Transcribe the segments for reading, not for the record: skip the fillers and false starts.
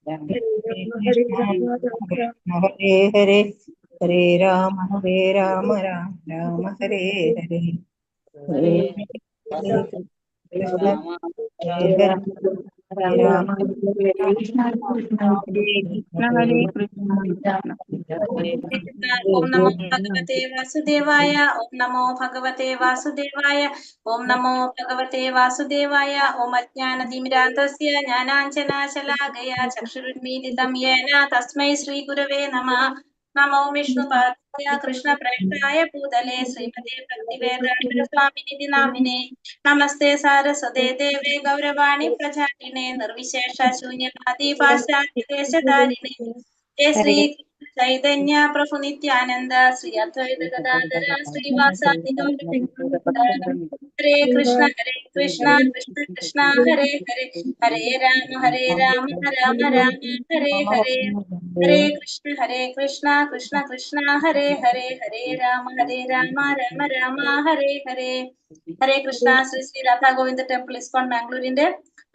हरे कृष्ण हरे हरे हरे राम राम राम हरे हरे हरे हरे कृष्ण हरे हरे हरे राम हरे हरे हरे कृष्ण ओम नमो भगवते वासुदेवाय। ओम नमो भगवते वासुदेवाय। ओम नमो भगवते वासुदेवाय। ओम अज्ञानतिमिरान्धस्य ज्ञानाञ्जनाशलाकया चक्षुरुन्मीलितं येन तस्मै श्रीगुरवे नमः। नमो विष्णुपादाय कृष्णप्रेष्ठाय भूतले श्रीमते भक्तिवेदान्त स्वामिनिधि नामिने। नमस्ते सारस्वते देवे गौरवाणी प्रचारिणे निर्विशेष शून्यवादी पाश्चात्यदेशधारिणे। जय श्री चैतन्य प्रभु नित्यानंद श्री अद्वैत गदाधर श्रीवासादि गौरभक्तवृंद। हरे कृष्ण कृष्ण कृष्ण हरे हरे हरे राम राम राम हरे हरे। हरे कृष्ण कृष्ण कृष्ण हरे हरे हरे राम राम राम हरे हरे. ഹരേ കൃഷ്ണ. ശ്രീ ശ്രീ രാധാ ഗോവിന്ദ ടെമ്പിൾ ഇസ്കോൺ ബാംഗ്ലൂരിന്റെ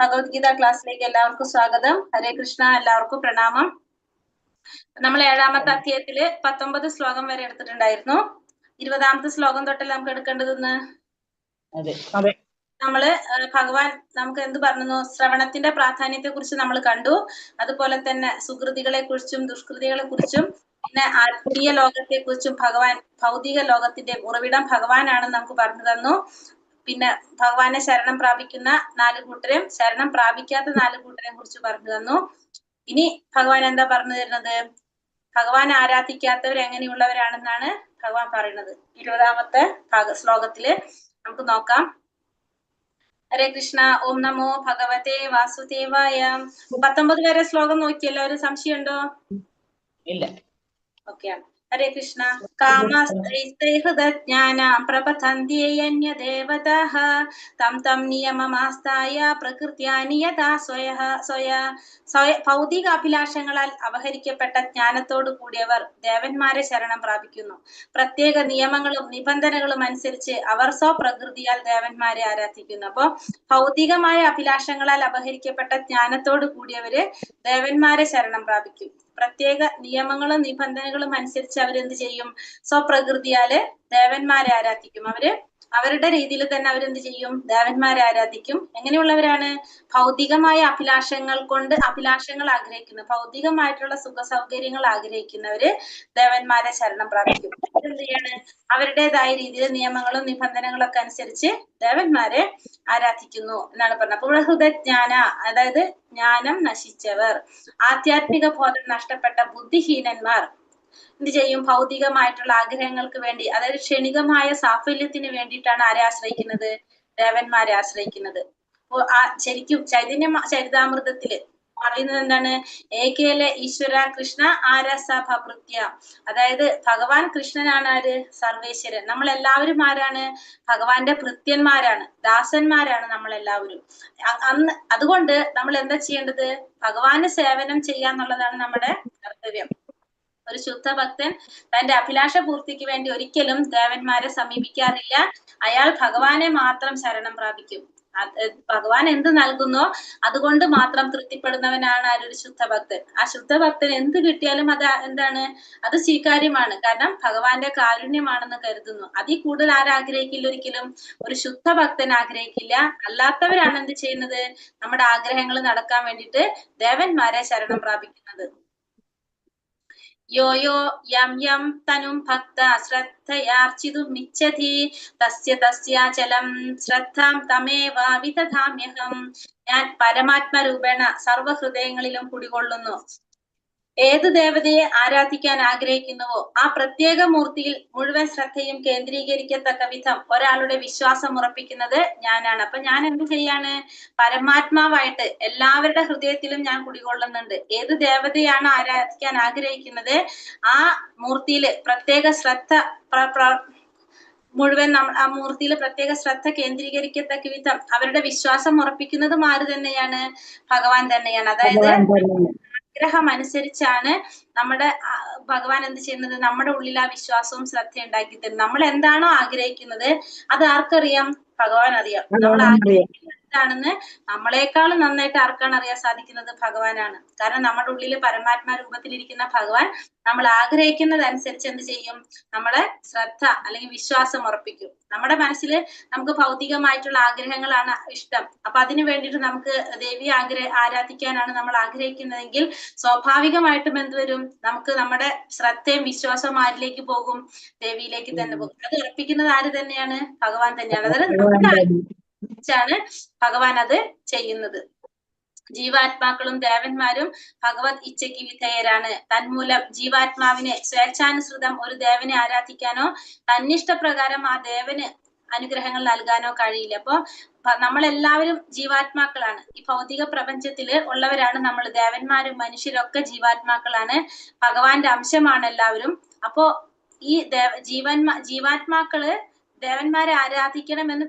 ഭഗവത്ഗീത ക്ലാസ്സിലേക്ക് എല്ലാവർക്കും സ്വാഗതം. ഹരേ കൃഷ്ണ. എല്ലാവർക്കും പ്രണാമം. നമ്മൾ 7ാമത്തെ അധ്യായത്തില് 19 ശ്ലോകം വരെ എടുത്തിട്ടുണ്ടായിരുന്നു. 20ാമത്തെ ശ്ലോകം തൊട്ടല്ല നമുക്ക് എടുക്കേണ്ടതെന്ന്. നമ്മള് ഭഗവാൻ നമുക്ക് എന്ത് പറഞ്ഞു? ശ്രവണത്തിന്റെ പ്രാധാന്യത്തെ കുറിച്ച് നമ്മൾ കണ്ടു. അതുപോലെ തന്നെ സുകൃതികളെ കുറിച്ചും ദുഷ്കൃതികളെ കുറിച്ചും പിന്നെ ആത്മീയ ലോകത്തെ കുറിച്ചും ഭഗവാൻ ഭൗതിക ലോകത്തിന്റെ ഉറവിടം ഭഗവാനാണെന്ന് നമുക്ക് പറഞ്ഞു തന്നു. പിന്നെ ഭഗവാനെ ശരണം പ്രാപിക്കുന്ന 4 കൂട്ടരെയും ശരണം പ്രാപിക്കാത്ത 4 കൂട്ടരെയും കുറിച്ച് പറഞ്ഞു തന്നു. ഇനി ഭഗവാൻ എന്താ പറഞ്ഞു തരുന്നത്? ഭഗവാൻ ആരാധിക്കാത്തവർ എങ്ങനെയുള്ളവരാണെന്നാണ് ഭഗവാൻ പറയുന്നത്. 20ാമത്തെ ശ്ലോകത്തില് നമുക്ക് നോക്കാം. ഹരേ കൃഷ്ണ. ഓം നമോ ഭഗവതേ വാസുദേവായ. 19 വരെ ശ്ലോകം നോക്കിയല്ലോ. ഒരു സംശയമുണ്ടോ? ഇല്ല. ഓക്കെ. ഹരേ കൃഷ്ണ. കാമസ്തൈഹൃതജ്ഞാനാം പ്രപതന്ത്യന്യദേവതാഃ തം തം നിയമമാസ്തായ പ്രകൃത്യാ നിയതാ സ്വയ. ഭൗതിക അഭിലാഷങ്ങളാൽ അപഹരിക്കപ്പെട്ട ജ്ഞാനത്തോടു കൂടിയവർ ദേവന്മാരെ ശരണം പ്രാപിക്കുന്നു. പ്രത്യേക നിയമങ്ങളും നിബന്ധനകളും അനുസരിച്ച് അവർ സ്വപ്രകൃതിയാൽ ദേവന്മാരെ ആരാധിക്കുന്നു. അപ്പൊ ഭൗതികമായ അഭിലാഷങ്ങളാൽ അപഹരിക്കപ്പെട്ട ജ്ഞാനത്തോടു കൂടിയവര് ദേവന്മാരെ ശരണം പ്രാപിക്കും. പ്രത്യേക നിയമങ്ങളും നിബന്ധനകളും അനുസരിച്ച് അവരെന്ത് ചെയ്യും? സ്വപ്രകൃതിയാല് ദേവന്മാരെ ആരാധിക്കും. അവരുടെ രീതിയിൽ തന്നെ അവരെന്ത് ചെയ്യും? ദേവന്മാരെ ആരാധിക്കും. എങ്ങനെയുള്ളവരാണ്? ഭൗതികമായ അഭിലാഷങ്ങൾ ആഗ്രഹിക്കുന്നു. ഭൗതികമായിട്ടുള്ള സുഖ സൗകര്യങ്ങൾ ആഗ്രഹിക്കുന്നവര് ദേവന്മാരെ ശരണം പ്രാപിക്കും. എന്ത് ചെയ്യാണ്? അവരുടേതായ രീതിയിൽ നിയമങ്ങളും നിബന്ധനകളും ഒക്കെ അനുസരിച്ച് ദേവന്മാരെ ആരാധിക്കുന്നു എന്നാണ് പറഞ്ഞത്. പൂർവഹൃതജ്ഞാന, അതായത് ജ്ഞാനം നശിച്ചവർ, ആധ്യാത്മിക ബോധം നഷ്ടപ്പെട്ട ബുദ്ധിഹീനന്മാർ എന്ത് ചെയ്യും? ഭൗതികമായിട്ടുള്ള ആഗ്രഹങ്ങൾക്ക് വേണ്ടി, അതായത് ക്ഷണികമായ സാഫല്യത്തിന് വേണ്ടിയിട്ടാണ് ആരെ ആശ്രയിക്കുന്നത്? ദേവന്മാരെ ആശ്രയിക്കുന്നത്. അപ്പോ ശരിക്കും ചരിതാമൃതത്തില് പറയുന്നത് എന്താണ്? ഏകേലെ ഈശ്വര കൃഷ്ണ ആരസഭൃത്യ. അതായത് ഭഗവാൻ കൃഷ്ണനാണ് ആര്? സർവേശ്വരൻ. നമ്മൾ എല്ലാവരും ആരാണ്? ഭഗവാന്റെ ഭൃത്യന്മാരാണ്, ദാസന്മാരാണ് നമ്മൾ എല്ലാവരും. അതുകൊണ്ട് നമ്മൾ എന്താ ചെയ്യേണ്ടത്? ഭഗവാന് സേവനം ചെയ്യാന്നുള്ളതാണ് നമ്മുടെ കർത്തവ്യം. ഒരു ശുദ്ധ ഭക്തൻ തന്റെ അഭിലാഷ പൂർത്തിക്ക് വേണ്ടി ഒരിക്കലും ദേവന്മാരെ സമീപിക്കാറില്ല. അയാൾ ഭഗവാനെ മാത്രം ശരണം പ്രാപിക്കും. ഭഗവാൻ എന്ത് നൽകുന്നോ അതുകൊണ്ട് മാത്രം തൃപ്തിപ്പെടുന്നവനാണ് ആരൊരു ശുദ്ധ ഭക്തൻ. ആ ശുദ്ധ ഭക്തൻ എന്ത് കിട്ടിയാലും അത് എന്താണ്? അത് സ്വീകാര്യമാണ്. കാരണം ഭഗവാന്റെ കാരുണ്യമാണെന്ന് കരുതുന്നു. അതിൽ കൂടുതൽ ആരാഗ്രഹിക്കില്ല ഒരിക്കലും? ഒരു ശുദ്ധ ഭക്തൻ ആഗ്രഹിക്കില്ല. അല്ലാത്തവരാണ് എന്ത് ചെയ്യുന്നത്? നമ്മുടെ ആഗ്രഹങ്ങൾ നടക്കാൻ വേണ്ടിയിട്ട് ദേവന്മാരെ ശരണം പ്രാപിക്കുന്നത്. യോ യോ യം യം തനും ഭക്ത ശ്രദ്ധയാർച്ചിതുമിച്ഛതി തസ്യാചലം ശ്രദ്ധാം തമേവ വിദധാമ്യഹം. ഞാൻ പരമാത്മരൂപേണ സർവഹൃദയങ്ങളിലും കുടികൊള്ളുന്നു. ഏത് ദേവതയെ ആരാധിക്കാൻ ആഗ്രഹിക്കുന്നുവോ ആ പ്രത്യേക മൂർത്തിയിൽ മുഴുവൻ ശ്രദ്ധയും കേന്ദ്രീകരിക്കത്തക്ക വിധം ഒരാളുടെ വിശ്വാസം ഉറപ്പിക്കുന്നത് ഞാനാണ്. അപ്പൊ ഞാൻ എന്ത് ചെയ്യാണ്? പരമാത്മാവായിട്ട് എല്ലാവരുടെ ഹൃദയത്തിലും ഞാൻ കുടികൊള്ളുന്നുണ്ട്. ഏത് ദേവതയാണ് ആരാധിക്കാൻ ആഗ്രഹിക്കുന്നത് ആ മൂർത്തിയില് പ്രത്യേക ശ്രദ്ധ മുഴുവൻ ആ മൂർത്തിയിൽ പ്രത്യേക ശ്രദ്ധ കേന്ദ്രീകരിക്കത്തക്ക വിധം അവരുടെ വിശ്വാസം ഉറപ്പിക്കുന്നതും ആര് തന്നെയാണ്? ഭഗവാൻ തന്നെയാണ്. അതായത് ആഗ്രഹം അനുസരിച്ചാണ് നമ്മുടെ ഭഗവാൻ എന്ത് ചെയ്യുന്നത്? നമ്മുടെ ഉള്ളിൽ ആ വിശ്വാസവും ശ്രദ്ധ ഉണ്ടാക്കി തരും. നമ്മൾ എന്താണോ ആഗ്രഹിക്കുന്നത് അത് ആർക്കറിയാം? ഭഗവാൻ അറിയാം. നമ്മൾ എന്താണെന്ന് നമ്മളെക്കാളും നന്നായിട്ട് ആർക്കാണ് അറിയാൻ സാധിക്കുന്നത്? ഭഗവാനാണ്. കാരണം നമ്മുടെ ഉള്ളിൽ പരമാത്മാ രൂപത്തിലിരിക്കുന്ന ഭഗവാൻ നമ്മൾ ആഗ്രഹിക്കുന്നതനുസരിച്ച് എന്ത് ചെയ്യും? നമ്മളെ ശ്രദ്ധ അല്ലെങ്കിൽ വിശ്വാസം ഉറപ്പിക്കും. നമ്മുടെ മനസ്സിൽ നമുക്ക് ഭൗതികമായിട്ടുള്ള ആഗ്രഹങ്ങളാണ് ഇഷ്ടം. അപ്പൊ അതിനു വേണ്ടിയിട്ട് നമുക്ക് ദേവിയെ ആരാധിക്കാനാണ് നമ്മൾ ആഗ്രഹിക്കുന്നതെങ്കിൽ സ്വാഭാവികമായിട്ടും എന്തുവരും? നമുക്ക് നമ്മുടെ ശ്രദ്ധയും വിശ്വാസവും ആരിലേക്ക് പോകും? ദേവിയിലേക്ക് തന്നെ പോകും. അത് ഉറപ്പിക്കുന്നത് ആര് തന്നെയാണ്? ഭഗവാൻ തന്നെയാണ്. അതായത് നമ്മുടെ ാണ് ഭഗവാൻ അത് ചെയ്യുന്നത്. ജീവാത്മാക്കളും ദേവന്മാരും ഭഗവത് ഇച്ഛയ്ക്ക് വിധേയരാണ്. തന്മൂലം ജീവാത്മാവിനെ സ്വേച്ഛാനുസൃതം ഒരു ദേവനെ ആരാധിക്കാനോ തന്നിഷ്ടപ്രകാരം ആ ദേവന് അനുഗ്രഹങ്ങൾ നൽകാനോ കഴിയില്ല. അപ്പൊ നമ്മളെല്ലാവരും ജീവാത്മാക്കളാണ്. ഈ ഭൗതിക പ്രപഞ്ചത്തില് ഉള്ളവരാണ് നമ്മൾ. ദേവന്മാരും മനുഷ്യരൊക്കെ ജീവാത്മാക്കളാണ്. ഭഗവാന്റെ അംശമാണ് എല്ലാവരും. അപ്പോ ഈ ജീവാത്മാക്കള് ദേവന്മാരെ ആരാധിക്കണമെന്ന്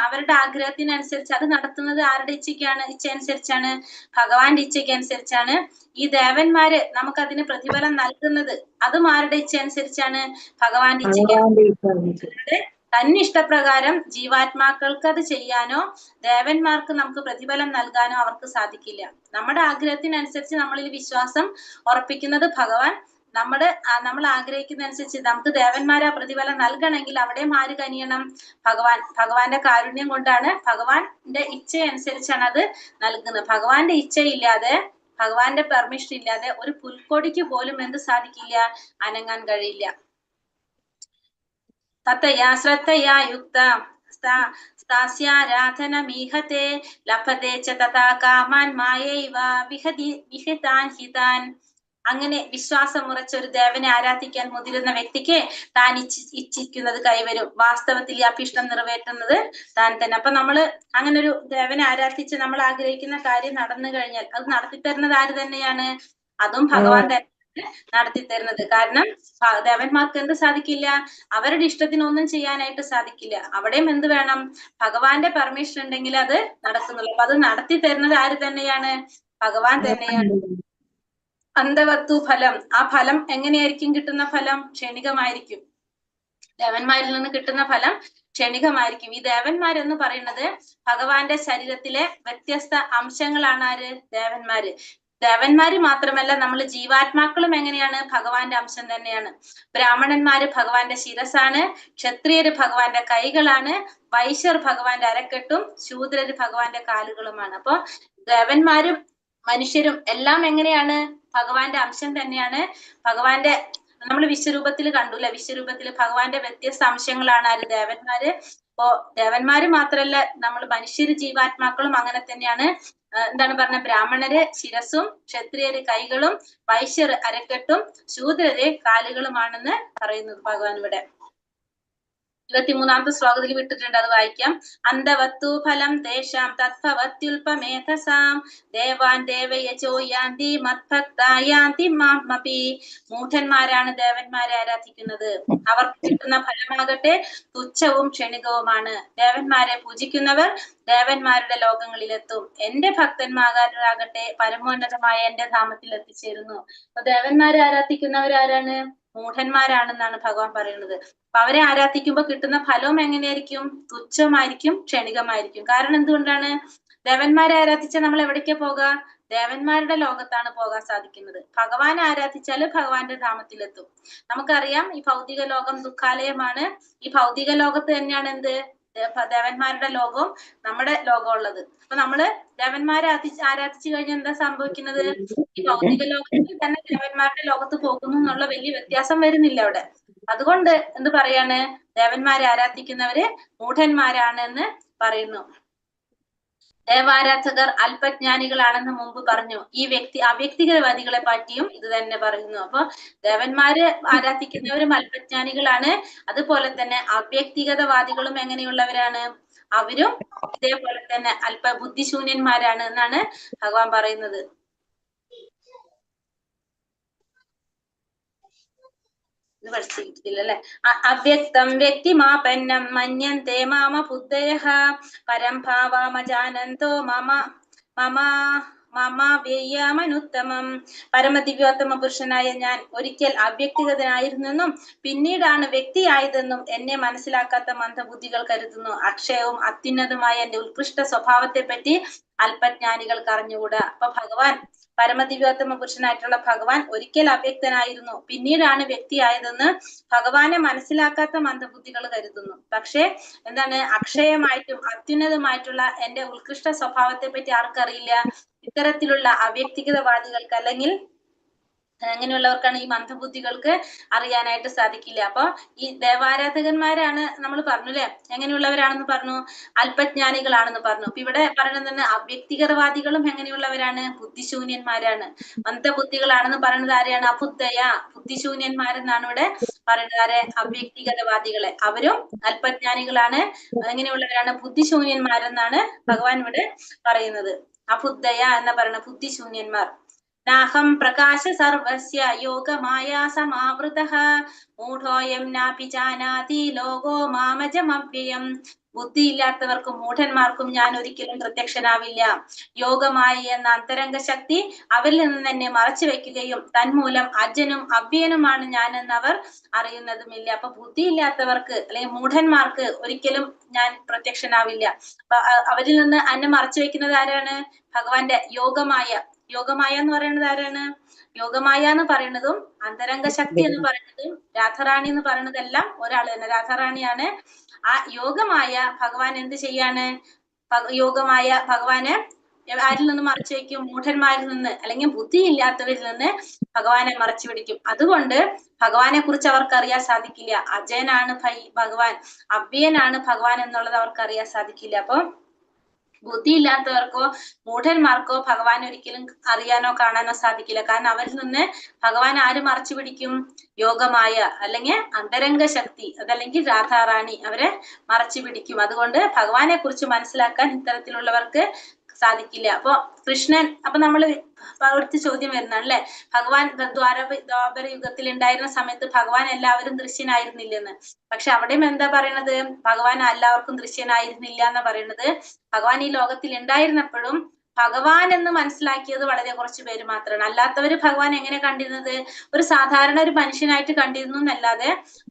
അവരുടെ ആഗ്രഹത്തിനനുസരിച്ച് അത് നടത്തുന്നത് ആരുടെ ഇച്ഛ അനുസരിച്ചാണ്? ഭഗവാന്റെ ഇച്ഛയ്ക്ക് അനുസരിച്ചാണ്. ഈ ദേവന്മാര് നമുക്കതിന് പ്രതിഫലം നൽകുന്നത് അതും ആരുടെ ഇച്ഛ അനുസരിച്ചാണ്? ഭഗവാന്റെ ഇച്ഛയ്ക്ക്. തന്നിഷ്ടപ്രകാരം ജീവാത്മാക്കൾക്ക് അത് ചെയ്യാനോ ദേവന്മാർക്ക് നമുക്ക് പ്രതിഫലം നൽകാനോ അവർക്ക് സാധിക്കില്ല. നമ്മുടെ ആഗ്രഹത്തിനനുസരിച്ച് നമ്മളിൽ വിശ്വാസം ഉറപ്പിക്കുന്നത് ഭഗവാൻ. നമ്മൾ ആഗ്രഹിക്കുന്ന അനുസരിച്ച് നമുക്ക് ദേവന്മാരെ പ്രതിഫലം നൽകണമെങ്കിൽ അവിടെയും ആര് കനിയണം? ഭഗവാന്റെ കാരുണ്യം കൊണ്ടാണ്, ഭഗവാന്റെ ഇച്ഛ അനുസരിച്ചാണ് അത് നൽകുന്നത്. ഭഗവാന്റെ ഇച്ഛയില്ലാതെ, ഭഗവാന്റെ പെർമിഷൻ ഇല്ലാതെ ഒരു പുൽക്കൊടിക്ക് പോലും എന്ത് സാധിക്കില്ല? അനങ്ങാൻ കഴിയില്ല. തത്തയാ ശ്രദ്ധയാ യുക്ത സ്ഥാസ്യാരാധനമീഹത്തെ ലഭത്തെ ച തഥാ കാമാൻ മായൈവ വിഹിതാൻ ഹിതാൻ. അങ്ങനെ വിശ്വാസം ഉറച്ച ഒരു ദേവനെ ആരാധിക്കാൻ മുതിരുന്ന വ്യക്തിക്ക് താൻ ഇച്ഛിക്കുന്നത് കൈവരും. വാസ്തവത്തിൽ ഈ അഭീഷ്ടം നിറവേറ്റുന്നത് താൻ തന്നെ. അപ്പൊ നമ്മള് അങ്ങനെ ഒരു ദേവനെ ആരാധിച്ച് നമ്മൾ ആഗ്രഹിക്കുന്ന കാര്യം നടന്നു കഴിഞ്ഞാൽ അത് നടത്തിത്തരുന്നത് ആര് തന്നെയാണ്? അതും ഭഗവാൻ തന്നെ നടത്തി തരുന്നത്. കാരണം ദേവന്മാർക്ക് എന്ത് സാധിക്കില്ല? അവരുടെ ഇഷ്ടത്തിനൊന്നും ചെയ്യാനായിട്ട് സാധിക്കില്ല. അവിടെയും എന്ത് വേണം? ഭഗവാന്റെ പെർമിഷൻ ഉണ്ടെങ്കിൽ അത് നടക്കുന്നുള്ളൂ. അപ്പൊ അത് നടത്തി തരുന്നത് ആര് തന്നെയാണ്? ഭഗവാൻ തന്നെയാണ്. അന്തവത്തു ഫലം. ആ ഫലം എങ്ങനെയായിരിക്കും കിട്ടുന്ന ഫലം? ക്ഷണികമായിരിക്കും. ദേവന്മാരിൽ നിന്ന് കിട്ടുന്ന ഫലം ക്ഷണികമായിരിക്കും. ഈ ദേവന്മാരെന്ന് പറയുന്നത് ഭഗവാന്റെ ശരീരത്തിലെ വ്യത്യസ്ത അംശങ്ങളാണ്. ആര്? ദേവന്മാര്. ദേവന്മാര് മാത്രമല്ല, നമ്മൾ ജീവാത്മാക്കളും എങ്ങനെയാണ്? ഭഗവാന്റെ അംശം തന്നെയാണ്. ബ്രാഹ്മണന്മാര് ഭഗവാന്റെ ശിരസാണ്, ക്ഷത്രിയര് ഭഗവാന്റെ കൈകളാണ്, വൈശ്യർ ഭഗവാന്റെ അരക്കെട്ടും, ശൂദ്രര് ഭഗവാന്റെ കാലുകളുമാണ്. അപ്പൊ ദേവന്മാരും മനുഷ്യരും എല്ലാം എങ്ങനെയാണ്? ഭഗവാന്റെ അംശം തന്നെയാണ്. ഭഗവാന്റെ നമ്മൾ വിശ്വരൂപത്തിൽ കണ്ടുല്ലേ? വിശ്വരൂപത്തിൽ ഭഗവാന്റെ വ്യത്യസ്ത അംശങ്ങളാണ് ആര്? ദേവന്മാര്. അപ്പോ ദേവന്മാര് മാത്രല്ല, നമ്മൾ മനുഷ്യര് ജീവാത്മാക്കളും അങ്ങനെ തന്നെയാണ്. എന്താണ് പറഞ്ഞ? ബ്രാഹ്മണര് ശിരസും, ക്ഷത്രിയര് കൈകളും, വൈശ്യർ അരക്കെട്ടും, ശൂദ്രര് കാലുകളുമാണെന്ന് പറയുന്നത് ഭഗവാൻ ഇവിടെ. 23ാമത്തെ ശ്ലോകത്തിൽ വിട്ടിട്ടുണ്ട്, അത് വായിക്കാം. അന്തവത്തു ഫലം തേഷാം തദ്ഭവത്യുൽപമേധസാം ദേവാൻ ദേവയജോ യാന്തി മദ്ഭക്തായാന്തി മാമപി. മൂഢന്മാരാണ് ദേവന്മാരെ ആരാധിക്കുന്നത്. അവർക്ക് കിട്ടുന്ന ഫലമാകട്ടെ തുച്ഛവും ക്ഷണികവുമാണ്. ദേവന്മാരെ പൂജിക്കുന്നവർ ദേവന്മാരുടെ ലോകങ്ങളിലെത്തും. എന്റെ ഭക്തന്മാരാകട്ടെ പരമോന്നതമായ എന്റെ ധാമത്തിൽ എത്തിച്ചേരുന്നു. അപ്പൊ ദേവന്മാരെ ആരാധിക്കുന്നവരാരാണ്? മൂഢന്മാരാണെന്നാണ് ഭഗവാൻ പറയുന്നത്. അപ്പൊ അവരെ ആരാധിക്കുമ്പോൾ കിട്ടുന്ന ഫലവും എങ്ങനെയായിരിക്കും? തുച്ഛമായിരിക്കും, ക്ഷണികമായിരിക്കും. കാരണം എന്തുകൊണ്ടാണ്? ദേവന്മാരെ ആരാധിച്ചാൽ നമ്മൾ എവിടേക്കാ പോകാ? ദേവന്മാരുടെ ലോകത്താണ് പോകാൻ സാധിക്കുന്നത്. ഭഗവാനെ ആരാധിച്ചാല് ഭഗവാന്റെ ധാമത്തിലെത്തും. നമുക്കറിയാം, ഈ ഭൗതിക ലോകം ദുഃഖാലയമാണ്. ഈ ഭൗതിക ലോകത്ത് തന്നെയാണ് എന്ത്? ദേവന്മാരുടെ ലോകവും നമ്മുടെ ലോകം ഉള്ളത്. അപ്പൊ നമ്മള് ദേവന്മാരെ ആരാധിച്ചു കഴിഞ്ഞാൽ എന്താ സംഭവിക്കുന്നത്? ഈ ഭൗതിക ലോകത്തിൽ തന്നെ ദേവന്മാരുടെ ലോകത്ത് പോകുന്നു എന്നുള്ള വലിയ വ്യത്യാസം വരുന്നില്ല അവിടെ. അതുകൊണ്ട് എന്ത് പറയാണ്? ദേവന്മാരെ ആരാധിക്കുന്നവര് മൂഢന്മാരാണ് എന്ന് പറയുന്നു. ദേവാരാധകർ അല്പജ്ഞാനികളാണെന്ന് മുമ്പ് പറഞ്ഞു. ഈ അവ്യക്തികവാദികളെ പറ്റിയും ഇത് തന്നെ പറയുന്നു. അപ്പൊ ദേവന്മാര് ആരാധിക്കുന്നവരും അല്പജ്ഞാനികളാണ്. അതുപോലെ തന്നെ അവ്യക്തിഗതവാദികളും എങ്ങനെയുള്ളവരാണ്? അവരും ഇതേപോലെ തന്നെ അല്പ ബുദ്ധിശൂന്യന്മാരാണ് എന്നാണ് ഭഗവാൻ പറയുന്നത്. ഇത് പഠിച്ചിട്ടില്ലല്ലേ? അവ്യക്തം വ്യക്തിമാപന്നം മന്യന്തെ മാമ ബുദ്ധയഃ പരം ഭാവാമജാനന്തോ മമ മമ വ്യയമനുത്തമം. പരമദിവ്യോത്തമ പുരുഷനായ ഞാൻ ഒരിക്കൽ അവ്യക്തിഗതനായിരുന്നെന്നും പിന്നീടാണ് വ്യക്തിയായതെന്നും എന്നെ മനസ്സിലാക്കാത്ത മന്ദബുദ്ധികൾ കരുതുന്നു. അക്ഷയവും അത്യുന്നതമായ എന്റെ ഉത്കൃഷ്ട സ്വഭാവത്തെ പറ്റി അല്പജ്ഞാനികൾക്ക് അറിഞ്ഞുകൂടാ. അപ്പൊ ഭഗവാൻ, പരമദിവ്യോത്തമ പുരുഷനായിട്ടുള്ള ഭഗവാൻ ഒരിക്കൽ അവ്യക്തനായിരുന്നു, പിന്നീടാണ് വ്യക്തിയായതെന്ന് ഭഗവാനെ മനസ്സിലാക്കാത്ത മന്ദബുദ്ധികൾ കരുതുന്നു. പക്ഷെ എന്താണ്, അക്ഷയമായിട്ടും അത്യുന്നതമായിട്ടുള്ള എന്റെ ഉത്കൃഷ്ട സ്വഭാവത്തെ പറ്റി ആർക്കറിയില്ല? ഇത്തരത്തിലുള്ള അവ്യക്തിഗതവാദികൾക്ക്, അല്ലെങ്കിൽ അങ്ങനെയുള്ളവർക്കാണ്, ഈ മന്ദബുദ്ധികൾക്ക് അറിയാനായിട്ട് സാധിക്കില്ല. അപ്പൊ ഈ ദേവാരാധകന്മാരാണ്, നമ്മൾ പറഞ്ഞു അല്ലെ, എങ്ങനെയുള്ളവരാണെന്ന് പറഞ്ഞു? അല്പജ്ഞാനികളാണെന്ന് പറഞ്ഞു. അപ്പൊ ഇവിടെ പറയുന്നത് തന്നെ അവ്യക്തിഗതവാദികളും എങ്ങനെയുള്ളവരാണ്? ബുദ്ധിശൂന്യന്മാരാണ്. മന്ദബുദ്ധികളാണെന്ന് പറയുന്നത് ആരെയാണ്? അബുദ്ധയ, ബുദ്ധിശൂന്യന്മാരെന്നാണ് ഇവിടെ പറയുന്നത്. ആരെ? അവ്യക്തിഗതവാദികളെ. അവരും അല്പജ്ഞാനികളാണ്. എങ്ങനെയുള്ളവരാണ്? ബുദ്ധിശൂന്യന്മാരെന്നാണ് ഭഗവാൻ ഇവിടെ പറയുന്നത്. അബുദ്ധയ എന്ന് പറയുന്ന ബുദ്ധിശൂന്യന്മാർ. നാഹം പ്രകാശ സർവസ്യ യോഗമായാ സമാവൃതഃ മൂഢോയം നാപി ജാനാതി ലോകോ മാമജമവ്യയം. ബുദ്ധിയില്ലാത്തവർക്കും മൂഢന്മാർക്കും ഞാൻ ഒരിക്കലും പ്രത്യക്ഷനാവില്ല. യോഗമായ എന്ന അന്തരംഗ ശക്തി അവരിൽ നിന്ന് തന്നെ മറച്ചു വെക്കുകയും തന്മൂലം അജനും അവ്യയനുമാണ് ഞാനെന്ന് അവർ അറിയുന്നതുമില്ല. അപ്പൊ ബുദ്ധിയില്ലാത്തവർക്ക്, അല്ലെങ്കിൽ മൂഢന്മാർക്ക് ഒരിക്കലും ഞാൻ പ്രത്യക്ഷനാവില്ല. അവരിൽ നിന്ന് എന്നെ മറച്ചു വെക്കുന്നത് ആരാണ്? ഭഗവാന്റെ യോഗമായ. യോഗമായ എന്ന് പറയുന്നത് ആരാണ്? യോഗമായ എന്ന് പറയുന്നതും അന്തരംഗ ശക്തി എന്ന് പറയുന്നതും രാധാറാണി എന്ന് പറയുന്നതെല്ലാം ഒരാൾ തന്നെ. രാധാറാണിയാണ്. ആ യോഗമായ ഭഗവാൻ എന്ത് ചെയ്യാണ്? യോഗമായ ഭഗവാന് ആരിൽ നിന്ന് മറച്ചു വയ്ക്കും? മൂഢന്മാരിൽ നിന്ന്, അല്ലെങ്കിൽ ബുദ്ധിയില്ലാത്തവരിൽ നിന്ന് ഭഗവാനെ മറച്ചു പിടിക്കും. അതുകൊണ്ട് ഭഗവാനെ കുറിച്ച് അവർക്ക് അറിയാൻ സാധിക്കില്ല. അജയനാണ് ഭഗവാൻ, അവ്യയനാണ് ഭഗവാൻ എന്നുള്ളത് അവർക്ക് അറിയാൻ സാധിക്കില്ല. അപ്പൊ ബുദ്ധിയില്ലാത്തവർക്കോ മൂഢന്മാർക്കോ ഭഗവാൻ ഒരിക്കലും അറിയാനോ കാണാനോ സാധിക്കില്ല. കാരണം അവരിൽ നിന്ന് ഭഗവാൻ ആര് മറച്ചു പിടിക്കും? യോഗമായ, അല്ലെങ്കിൽ അന്തരംഗ ശക്തി, അതല്ലെങ്കിൽ രാധാറാണി അവരെ മറച്ചു പിടിക്കും. അതുകൊണ്ട് ഭഗവാനെ കുറിച്ച് മനസ്സിലാക്കാൻ ഇത്തരത്തിലുള്ളവർക്ക് സാധിക്കില്ല. അപ്പൊ കൃഷ്ണൻ, അപ്പൊ നമ്മൾ അടുത്ത ചോദ്യം വരുന്നതാണ് അല്ലെ, ഭഗവാൻ ദ്വാപര യുഗത്തിൽ ഉണ്ടായിരുന്ന സമയത്ത് ഭഗവാൻ എല്ലാവരും ദൃശ്യനായിരുന്നില്ലെന്ന്. പക്ഷെ അവിടെയും എന്താ പറയണത്? ഭഗവാൻ എല്ലാവർക്കും ദൃശ്യനായിരുന്നില്ല എന്ന് പറയുന്നത്. ഭഗവാൻ ഈ ലോകത്തിൽ ഉണ്ടായിരുന്നപ്പോഴും ഭഗവാൻ എന്ന് മനസ്സിലാക്കിയത് വളരെ കുറച്ച് പേര് മാത്രമാണ്. അല്ലാത്തവര് ഭഗവാൻ എങ്ങനെ കണ്ടിരുന്നത്? ഒരു സാധാരണ ഒരു മനുഷ്യനായിട്ട് കണ്ടിരുന്നു എന്നല്ലാതെ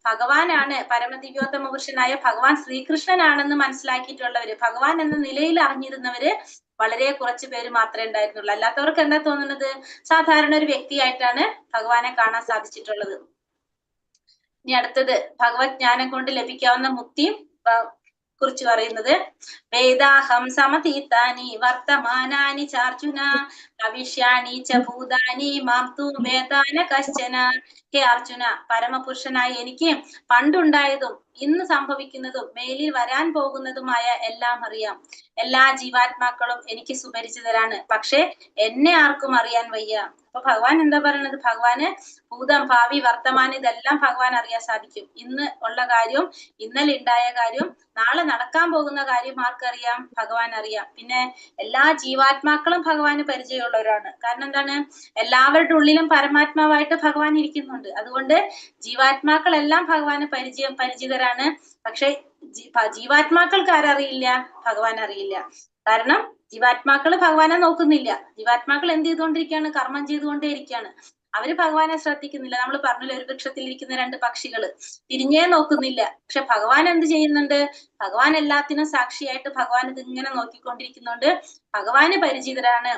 ഭഗവാനാണ്, പരമദിവ്യോത്തമ പുരുഷനായ ഭഗവാൻ ശ്രീകൃഷ്ണനാണെന്ന് മനസ്സിലാക്കിയിട്ടുള്ളവര്, ഭഗവാൻ എന്ന നിലയിൽ അറിഞ്ഞിരുന്നവര് വളരെ കുറച്ച് പേര് മാത്രമേ ഉണ്ടായിരുന്നുള്ളൂ. അല്ലാത്തവർക്ക് എന്താ തോന്നുന്നത്? സാധാരണ ഒരു വ്യക്തിയായിട്ടാണ് ഭഗവാനെ കാണാൻ സാധിച്ചിട്ടുള്ളത്. ഇനി അടുത്തത് ഭഗവത് ജ്ഞാനം കൊണ്ട് ലഭിക്കാവുന്ന മുക്തിയും കുറിച്ച് പറയുന്നത്, വേദാഹം സമതീതാനി വർത്തമാനാനി ചാർജുന ഭവിഷ്യാണി ച ഭൂതാനി മാം തു വേദാന കശ്ചന. ഹേ അർജുന, പരമപുരുഷനായ എനിക്ക് പണ്ടുണ്ടായതും ഇന്ന് സംഭവിക്കുന്നതും മേലിൽ വരാൻ പോകുന്നതുമായ എല്ലാം അറിയാം. എല്ലാ ജീവാത്മാക്കളും എനിക്ക് സുപരിചിതരാണ്, പക്ഷെ എന്നെ ആർക്കും അറിയാൻ വയ്യ. അപ്പൊ ഭഗവാൻ എന്താ പറയണത്? ഭഗവാന് ഭൂതം, ഭാവി, വർത്തമാനം ഇതെല്ലാം ഭഗവാൻ അറിയാൻ സാധിക്കും. ഇന്ന് ഉള്ള കാര്യവും ഇന്നലെ ഉണ്ടായ കാര്യവും നാളെ നടക്കാൻ പോകുന്ന കാര്യം ആർക്കറിയാം? ഭഗവാൻ അറിയാം. പിന്നെ എല്ലാ ജീവാത്മാക്കളും ഭഗവാന് പരിചയമുള്ളവരാണ്. കാരണം എന്താണ്? എല്ലാവരുടെ ഉള്ളിലും പരമാത്മാവായിട്ട് ഭഗവാൻ ഇരിക്കുന്നുണ്ട്. അതുകൊണ്ട് ജീവാത്മാക്കളെല്ലാം ഭഗവാന് പരിചിതരാണ്. പക്ഷെ ജീവാത്മാക്കൾക്ക് ആരറിയില്ല? ഭഗവാൻ അറിയില്ല. കാരണം ജീവാത്മാക്കള് ഭഗവാനെ നോക്കുന്നില്ല. ജീവാത്മാക്കൾ എന്ത് ചെയ്തുകൊണ്ടിരിക്കുകയാണ്? കർമ്മം ചെയ്തുകൊണ്ടേയിരിക്കുകയാണ്. അവര് ഭഗവാനെ ശ്രദ്ധിക്കുന്നില്ല. നമ്മൾ പറഞ്ഞില്ല, ഒരു വൃക്ഷത്തിൽ ഇരിക്കുന്ന രണ്ട് പക്ഷികള് തിരിഞ്ഞേ നോക്കുന്നില്ല. പക്ഷെ ഭഗവാൻ എന്ത് ചെയ്യുന്നുണ്ട്? ഭഗവാൻ എല്ലാത്തിനും സാക്ഷിയായിട്ട് ഭഗവാൻ ഇതിങ്ങനെ നോക്കിക്കൊണ്ടിരിക്കുന്നുണ്ട്. ഭഗവാന് പരിചിതരാണ്.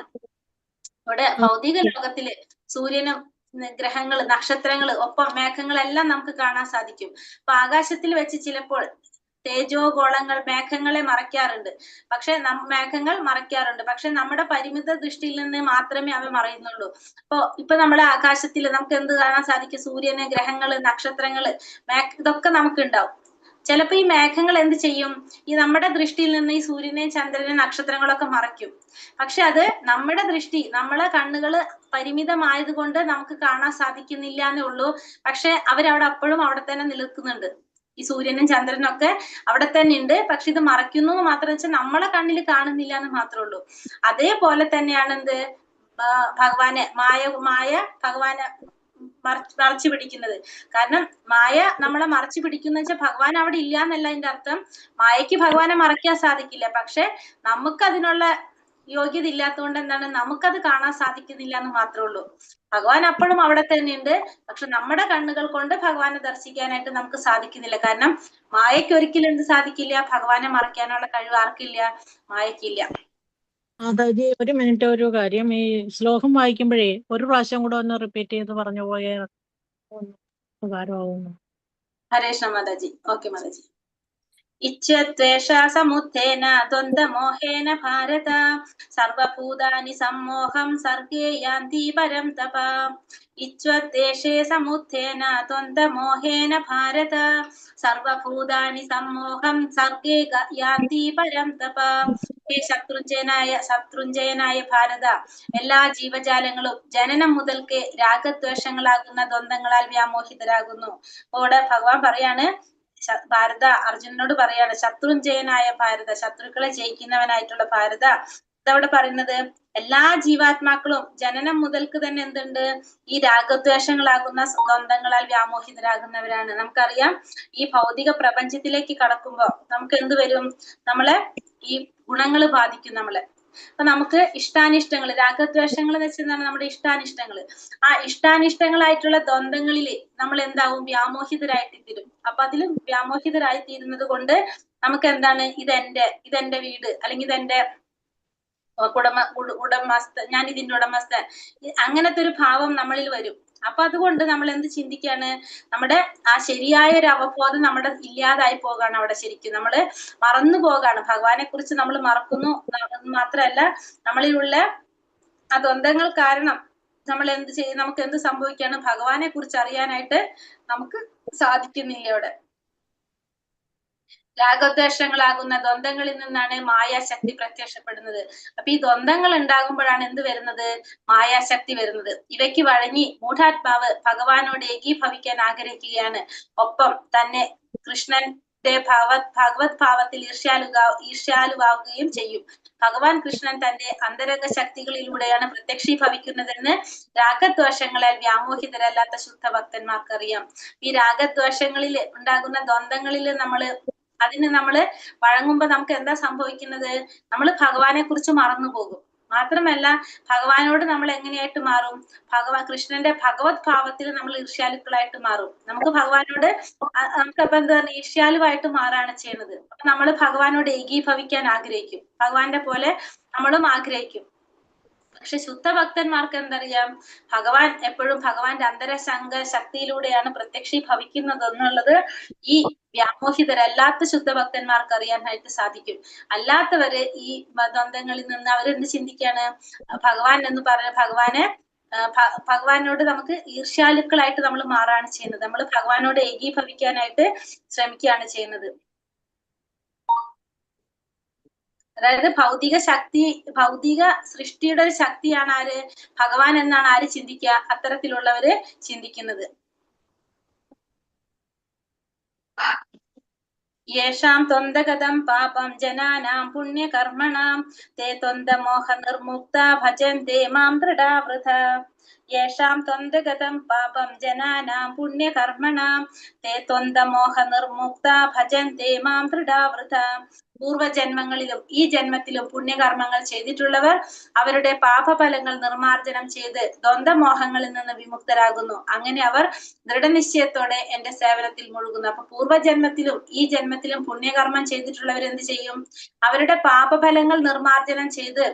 ഇവിടെ ഭൗതിക ലോകത്തില് സൂര്യനും ഗ്രഹങ്ങള്, നക്ഷത്രങ്ങള്, ഒപ്പം മേഘങ്ങളെല്ലാം നമുക്ക് കാണാൻ സാധിക്കും. അപ്പൊ ആകാശത്തിൽ വെച്ച് ചിലപ്പോൾ തേജോ ഗോളങ്ങൾ മേഘങ്ങളെ മറയ്ക്കാറുണ്ട്. മേഘങ്ങൾ മറയ്ക്കാറുണ്ട്. പക്ഷെ നമ്മുടെ പരിമിത ദൃഷ്ടിയിൽ നിന്ന് മാത്രമേ അവ മറയുന്നുള്ളൂ. ഇപ്പൊ നമ്മുടെ ആകാശത്തിൽ നമുക്ക് എന്ത് കാണാൻ സാധിക്കും? സൂര്യന്, ഗ്രഹങ്ങള്, നക്ഷത്രങ്ങള്, ഇതൊക്കെ നമുക്ക് ഉണ്ടാവും. ചിലപ്പോ ഈ മേഘങ്ങൾ എന്ത് ചെയ്യും? ഈ നമ്മുടെ ദൃഷ്ടിയിൽ നിന്ന് ഈ സൂര്യനെയും ചന്ദ്രനെയും നക്ഷത്രങ്ങളൊക്കെ മറയ്ക്കും. പക്ഷെ അത് നമ്മുടെ ദൃഷ്ടി, നമ്മളെ കണ്ണുകള് പരിമിതമായത് കൊണ്ട് നമുക്ക് കാണാൻ സാധിക്കുന്നില്ല എന്നേ ഉള്ളൂ. പക്ഷെ അവരവിടെ അപ്പോഴും അവിടെ തന്നെ നിൽക്കുന്നുണ്ട്. ഈ സൂര്യനും ചന്ദ്രനും ഒക്കെ അവിടെ തന്നെ ഉണ്ട്. പക്ഷെ ഇത് മറയ്ക്കുന്നു എന്ന് മാത്രം വെച്ചാൽ നമ്മളെ കണ്ണിൽ കാണുന്നില്ല എന്ന് മാത്രമേ ഉള്ളൂ. അതേപോലെ തന്നെയാണ് എന്ത്? ഭഗവാനെ മായ ഭഗവാനെ മറച്ചു പിടിക്കുന്നത്. കാരണം മായ നമ്മളെ മറച്ചു പിടിക്കുന്ന വെച്ചാൽ ഭഗവാൻ അവിടെ ഇല്ല എന്നല്ല അതിന്റെ അർത്ഥം. മായയ്ക്ക് ഭഗവാനെ മറയ്ക്കാൻ സാധിക്കില്ല. പക്ഷെ നമുക്ക് അതിനുള്ള യോഗ്യത ഇല്ലാത്തതുകൊണ്ട് എന്താണ് നമുക്കത് കാണാൻ സാധിക്കുന്നില്ല എന്ന് മാത്രമേ ഉള്ളൂ. ഭഗവാൻ അപ്പോഴും അവിടെ തന്നെയുണ്ട്. പക്ഷെ നമ്മുടെ കണ്ണുകൾ കൊണ്ട് ഭഗവാനെ ദർശിക്കാനായിട്ട് നമുക്ക് സാധിക്കുന്നില്ല. കാരണം മായയ്ക്ക് ഒരിക്കലും എന്ത് സാധിക്കില്ല, ഭഗവാനെ മറയ്ക്കാനുള്ള കഴിവ് ആർക്കില്ല, മായയ്ക്കില്ല. അതായത് ഒരു മിനിറ്റ്, ഒരു കാര്യം, ഈ ശ്ലോകം വായിക്കുമ്പോഴേ ഒരു പ്രാവശ്യം കൂടെ ഒന്ന് റിപ്പീറ്റ് ചെയ്ത് പറഞ്ഞു പോയ ഉപകാരമാകുന്നു. ഹരേഷ് മാതാജി. ഓക്കെ മാതാജി. ഇച്ഛദ്വേഷ സമുത്ഥേന ദ്വന്ദ്വമോഹേന ഭാരത സർവഭൂതാനി സമ്മോഹം സർഗേ യാന്തി പരം തപ. ഇച്ഛദ്വേഷേ സമുത്ഥേന ദ്വന്ദ്വമോഹേന ഭാരത സർവഭൂതാനി സമ്മോഹം സർഗേ യാന്തി പരം തപ. ഹേ ശത്രുഞ്ജയനായ ഭാരത, എല്ലാ ജീവജാലങ്ങളും ജനനം മുതൽക്ക് രാഗദ്വേഷങ്ങളാകുന്ന ദ്വന്ദ്ങ്ങളാൽ വ്യാമോഹിതരാകുന്നു. അവിടെ ഭഗവാൻ പറയാണ്, ഭാരത അർജുനനോട് പറയാണ്, ശത്രുഞ്ജയനായ ഭാരത, ശത്രുക്കളെ ജയിക്കുന്നവനായിട്ടുള്ള ഭാരത. ഇതവിടെ പറയുന്നത് എല്ലാ ജീവാത്മാക്കളും ജനനം മുതൽക്ക് തന്നെ എന്തുണ്ട്, ഈ രാഗദ്വേഷങ്ങളാകുന്ന ദ്വന്ദ്ങ്ങളാൽ വ്യാമോഹിതരാകുന്നവരാണ്. നമുക്കറിയാം, ഈ ഭൗതിക പ്രപഞ്ചത്തിലേക്ക് കടക്കുമ്പോ നമുക്ക് എന്ത് വരും, നമ്മളെ ഈ ഗുണങ്ങൾ ബാധിക്കും നമ്മളെ. അപ്പൊ നമുക്ക് ഇഷ്ടാനിഷ്ടങ്ങൾ, രാഗദ്വേഷങ്ങൾ എന്ന് വെച്ചാൽ നമ്മുടെ ഇഷ്ടാനിഷ്ടങ്ങൾ, ആ ഇഷ്ടാനിഷ്ടങ്ങളായിട്ടുള്ള ദ്വന്ദ്ങ്ങളില് നമ്മൾ എന്താവും, വ്യാമോഹിതരായിട്ട് തീരും. അപ്പൊ അതിലും വ്യാമോഹിതരായി തീരുന്നത് കൊണ്ട് നമുക്ക് എന്താണ്, ഇതെന്റെ വീട്, അല്ലെങ്കിൽ ഇതെന്റെ ഉടമസ്ഥൻ, ഞാൻ ഇതിന്റെ ഉടമസ്ഥൻ, അങ്ങനത്തെ ഒരു ഭാവം നമ്മളിൽ വരും. അപ്പൊ അതുകൊണ്ട് നമ്മൾ എന്ത് ചിന്തിക്കാണ്, നമ്മുടെ ആ ശരിയായ ഒരു അവബോധം നമ്മുടെ ഇല്ലാതായി പോകാണ്. അവിടെ ശരിക്കും നമ്മള് മറന്നു പോകാണ്, ഭഗവാനെ കുറിച്ച് നമ്മൾ മറക്കുന്നു. മാത്രമല്ല, നമ്മളിലുള്ള ആ ദ്വന്ദ്ങ്ങൾ കാരണം നമ്മൾ എന്ത് ചെയ്യും, നമുക്ക് എന്ത് സംഭവിക്കാണ്, ഭഗവാനെ കുറിച്ച് അറിയാനായിട്ട് നമുക്ക് സാധിക്കുന്നില്ല. അവിടെ രാഗദ്വേഷങ്ങളാകുന്ന ദ്വന്ദ്ങ്ങളിൽ നിന്നാണ് മായാശക്തി പ്രത്യക്ഷപ്പെടുന്നത്. അപ്പൊ ഈ ദ്വന്ദ്ങ്ങൾ ഉണ്ടാകുമ്പോഴാണ് എന്ത് വരുന്നത്, മായാശക്തി വരുന്നത്. ഇവയ്ക്ക് വഴങ്ങി മൂഢാത്മാവ് ഭഗവാനോട് ഏകീഭവിക്കാൻ ആഗ്രഹിക്കുകയാണ്. ഒപ്പം തന്നെ കൃഷ്ണന്റെ ഭഗവത് ഭാവത്തിൽ ഈർഷ്യാലുവാകുകയും ചെയ്യും. ഭഗവാൻ കൃഷ്ണൻ തന്റെ അന്തരംഗ ശക്തികളിലൂടെയാണ് പ്രത്യക്ഷീഭവിക്കുന്നതെന്ന് രാഗദ്വേഷങ്ങളാൽ വ്യാമോഹിതരല്ലാത്ത ശുദ്ധ ഭക്തന്മാർക്കറിയാം. ഈ രാഗദ്വേഷങ്ങളിൽ ഉണ്ടാകുന്ന ദ്വന്ദ്ങ്ങളിൽ അതിന് നമ്മള് വഴങ്ങുമ്പോ നമുക്ക് എന്താ സംഭവിക്കുന്നത്, നമ്മൾ ഭഗവാനെ കുറിച്ച് മറന്നു പോകും. മാത്രമല്ല, ഭഗവാനോട് നമ്മൾ എങ്ങനെയായിട്ട് മാറും, കൃഷ്ണന്റെ ഭഗവത് ഭാവത്തിൽ നമ്മൾ ഈർഷ്യാലുക്കളായിട്ട് മാറും. നമുക്ക് ഭഗവാനോട് നമുക്കപ്പൊ എന്താ ഈർഷ്യാലുവായിട്ട് മാറാണ് ചെയ്യുന്നത്. അപ്പൊ നമ്മൾ ഭഗവാനോട് ഏകീഭവിക്കാൻ ആഗ്രഹിക്കും, ഭഗവാന്റെ പോലെ നമ്മളും ആഗ്രഹിക്കും. പക്ഷെ ശുദ്ധ ഭക്തന്മാർക്ക് എന്തറിയാം, ഭഗവാൻ എപ്പോഴും ഭഗവാന്റെ അന്തരംഗ ശക്തിയിലൂടെയാണ് പ്രത്യക്ഷീഭവിക്കുന്നത് എന്നുള്ളത് ഈ വ്യാമോഹിതരല്ലാത്ത ശുദ്ധ ഭക്തന്മാർക്ക് അറിയാനായിട്ട് സാധിക്കും. അല്ലാത്തവര് ഈ ദ്വന്ദ്ങ്ങളിൽ നിന്ന് അവരെന്ത് ചിന്തിക്കാണ്, ഭഗവാൻ എന്ന് പറഞ്ഞ ഭഗവാനോട് നമുക്ക് ഈർഷ്യാലുക്കളായിട്ട് നമ്മൾ മാറാണ് ചെയ്യുന്നത്. നമ്മൾ ഭഗവാനോട് ഏകീഭവിക്കാനായിട്ട് ശ്രമിക്കുകയാണ് ചെയ്യുന്നത്. അതായത് ഭൗതിക സൃഷ്ടിയുടെ ഒരു ശക്തിയാണ് ആര്, ഭഗവാൻ എന്നാണ് ആര് ചിന്തിക്കുക, അത്തരത്തിലുള്ളവര് ചിന്തിക്കുന്നത്. യേഷാം ത്വന്ദഗതം പാപം ജനാനാം പുണ്യകർമ്മണാം തേ ത്വന്ദമോഹ നിർമുക്ത ഭജന്തെ മാം ദൃഢാവൃത. യേഷാം ത്വന്ദഗതം പാപം ജനാനാം പുണ്യകർമ്മണാം തേ ത്വന്ദമോഹ നിർമുക്ത ഭജന്തെ മാം ദൃഢാവൃത. പൂർവജന്മങ്ങളിലും ഈ ജന്മത്തിലും പുണ്യകർമ്മങ്ങൾ ചെയ്തിട്ടുള്ളവർ അവരുടെ പാപഫലങ്ങൾ നിർമാർജനം ചെയ്ത് ദ്വന്ദ്മോഹങ്ങളിൽ നിന്ന് വിമുക്തരാകുന്നു. അങ്ങനെ അവർ ദൃഢനിശ്ചയത്തോടെ എന്റെ സേവനത്തിൽ മുഴുകുന്നു. അപ്പൊ പൂർവ്വജന്മത്തിലും ഈ ജന്മത്തിലും പുണ്യകർമ്മം ചെയ്തിട്ടുള്ളവർ എന്ത് ചെയ്യും, അവരുടെ പാപഫലങ്ങൾ നിർമാർജനം ചെയ്ത്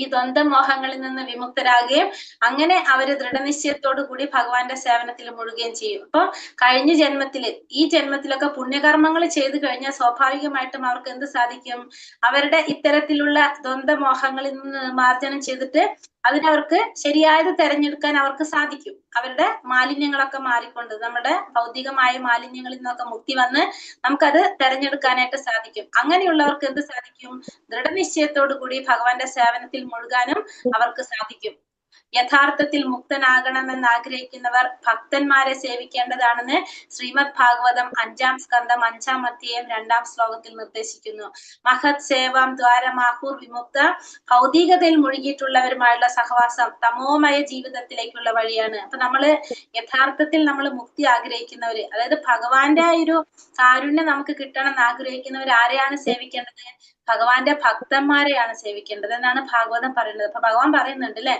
ഈ ദ്വന്ദ്മോഹങ്ങളിൽ നിന്ന് വിമുക്തരാകുകയും അങ്ങനെ അവര് ദൃഢനിശ്ചയത്തോടു കൂടി ഭഗവാന്റെ സേവനത്തിൽ മുഴുകുകയും ചെയ്യും. അപ്പൊ കഴിഞ്ഞ ജന്മത്തില് ഈ ജന്മത്തിലൊക്കെ പുണ്യകർമ്മങ്ങൾ ചെയ്തു കഴിഞ്ഞാൽ സ്വാഭാവികമായിട്ടും അവർക്ക് എന്ത് സാധിക്കും, അവരുടെ ഇത്തരത്തിലുള്ള ദ്വന്ദ്മോഹങ്ങളിൽ നിന്ന് നിർമാർജനം ചെയ്തിട്ട് അതിനവർക്ക് ശരിയായത് തെരഞ്ഞെടുക്കാൻ അവർക്ക് സാധിക്കും. അവരുടെ മാലിന്യങ്ങളൊക്കെ മാറിക്കൊണ്ട് നമ്മുടെ ഭൗതികമായ മാലിന്യങ്ങളിൽ നിന്നൊക്കെ മുക്തി വന്ന് നമുക്കത് തെരഞ്ഞെടുക്കാനായിട്ട് സാധിക്കും. അങ്ങനെയുള്ളവർക്ക് എന്ത് സാധിക്കും, ദൃഢനിശ്ചയത്തോടു കൂടി ഭഗവാന്റെ സേവനത്തിൽ മുഴുകാനും അവർക്ക് സാധിക്കും. യഥാർത്ഥത്തിൽ മുക്തനാകണമെന്ന് ആഗ്രഹിക്കുന്നവർ ഭക്തന്മാരെ സേവിക്കേണ്ടതാണെന്ന് ശ്രീമദ് ഭാഗവതം 5-ാം സ്കന്ധം 5-ാം അധ്യായം 2-ാം ശ്ലോകത്തിൽ നിർദ്ദേശിക്കുന്നു. മഹത് സേവാം ദ്വാരമാഹൂർ വിമുക്ത. ഭൗതികതയിൽ മുഴുകിയിട്ടുള്ളവരുമായുള്ള സഹവാസം തമോമയ ജീവിതത്തിലേക്കുള്ള വഴിയാണ്. അപ്പൊ നമ്മള് യഥാർത്ഥത്തിൽ നമ്മൾ മുക്തി ആഗ്രഹിക്കുന്നവര്, അതായത് ഭഗവാന്റെ ഒരു കാരുണ്യം നമുക്ക് കിട്ടണം എന്ന് ആഗ്രഹിക്കുന്നവർ ആരെയാണ് സേവിക്കേണ്ടത്, ഭഗവാന്റെ ഭക്തന്മാരെയാണ് സേവിക്കേണ്ടത് എന്നാണ് ഭാഗവതം പറയുന്നത്. അപ്പൊ ഭഗവാൻ പറയുന്നുണ്ട് അല്ലെ,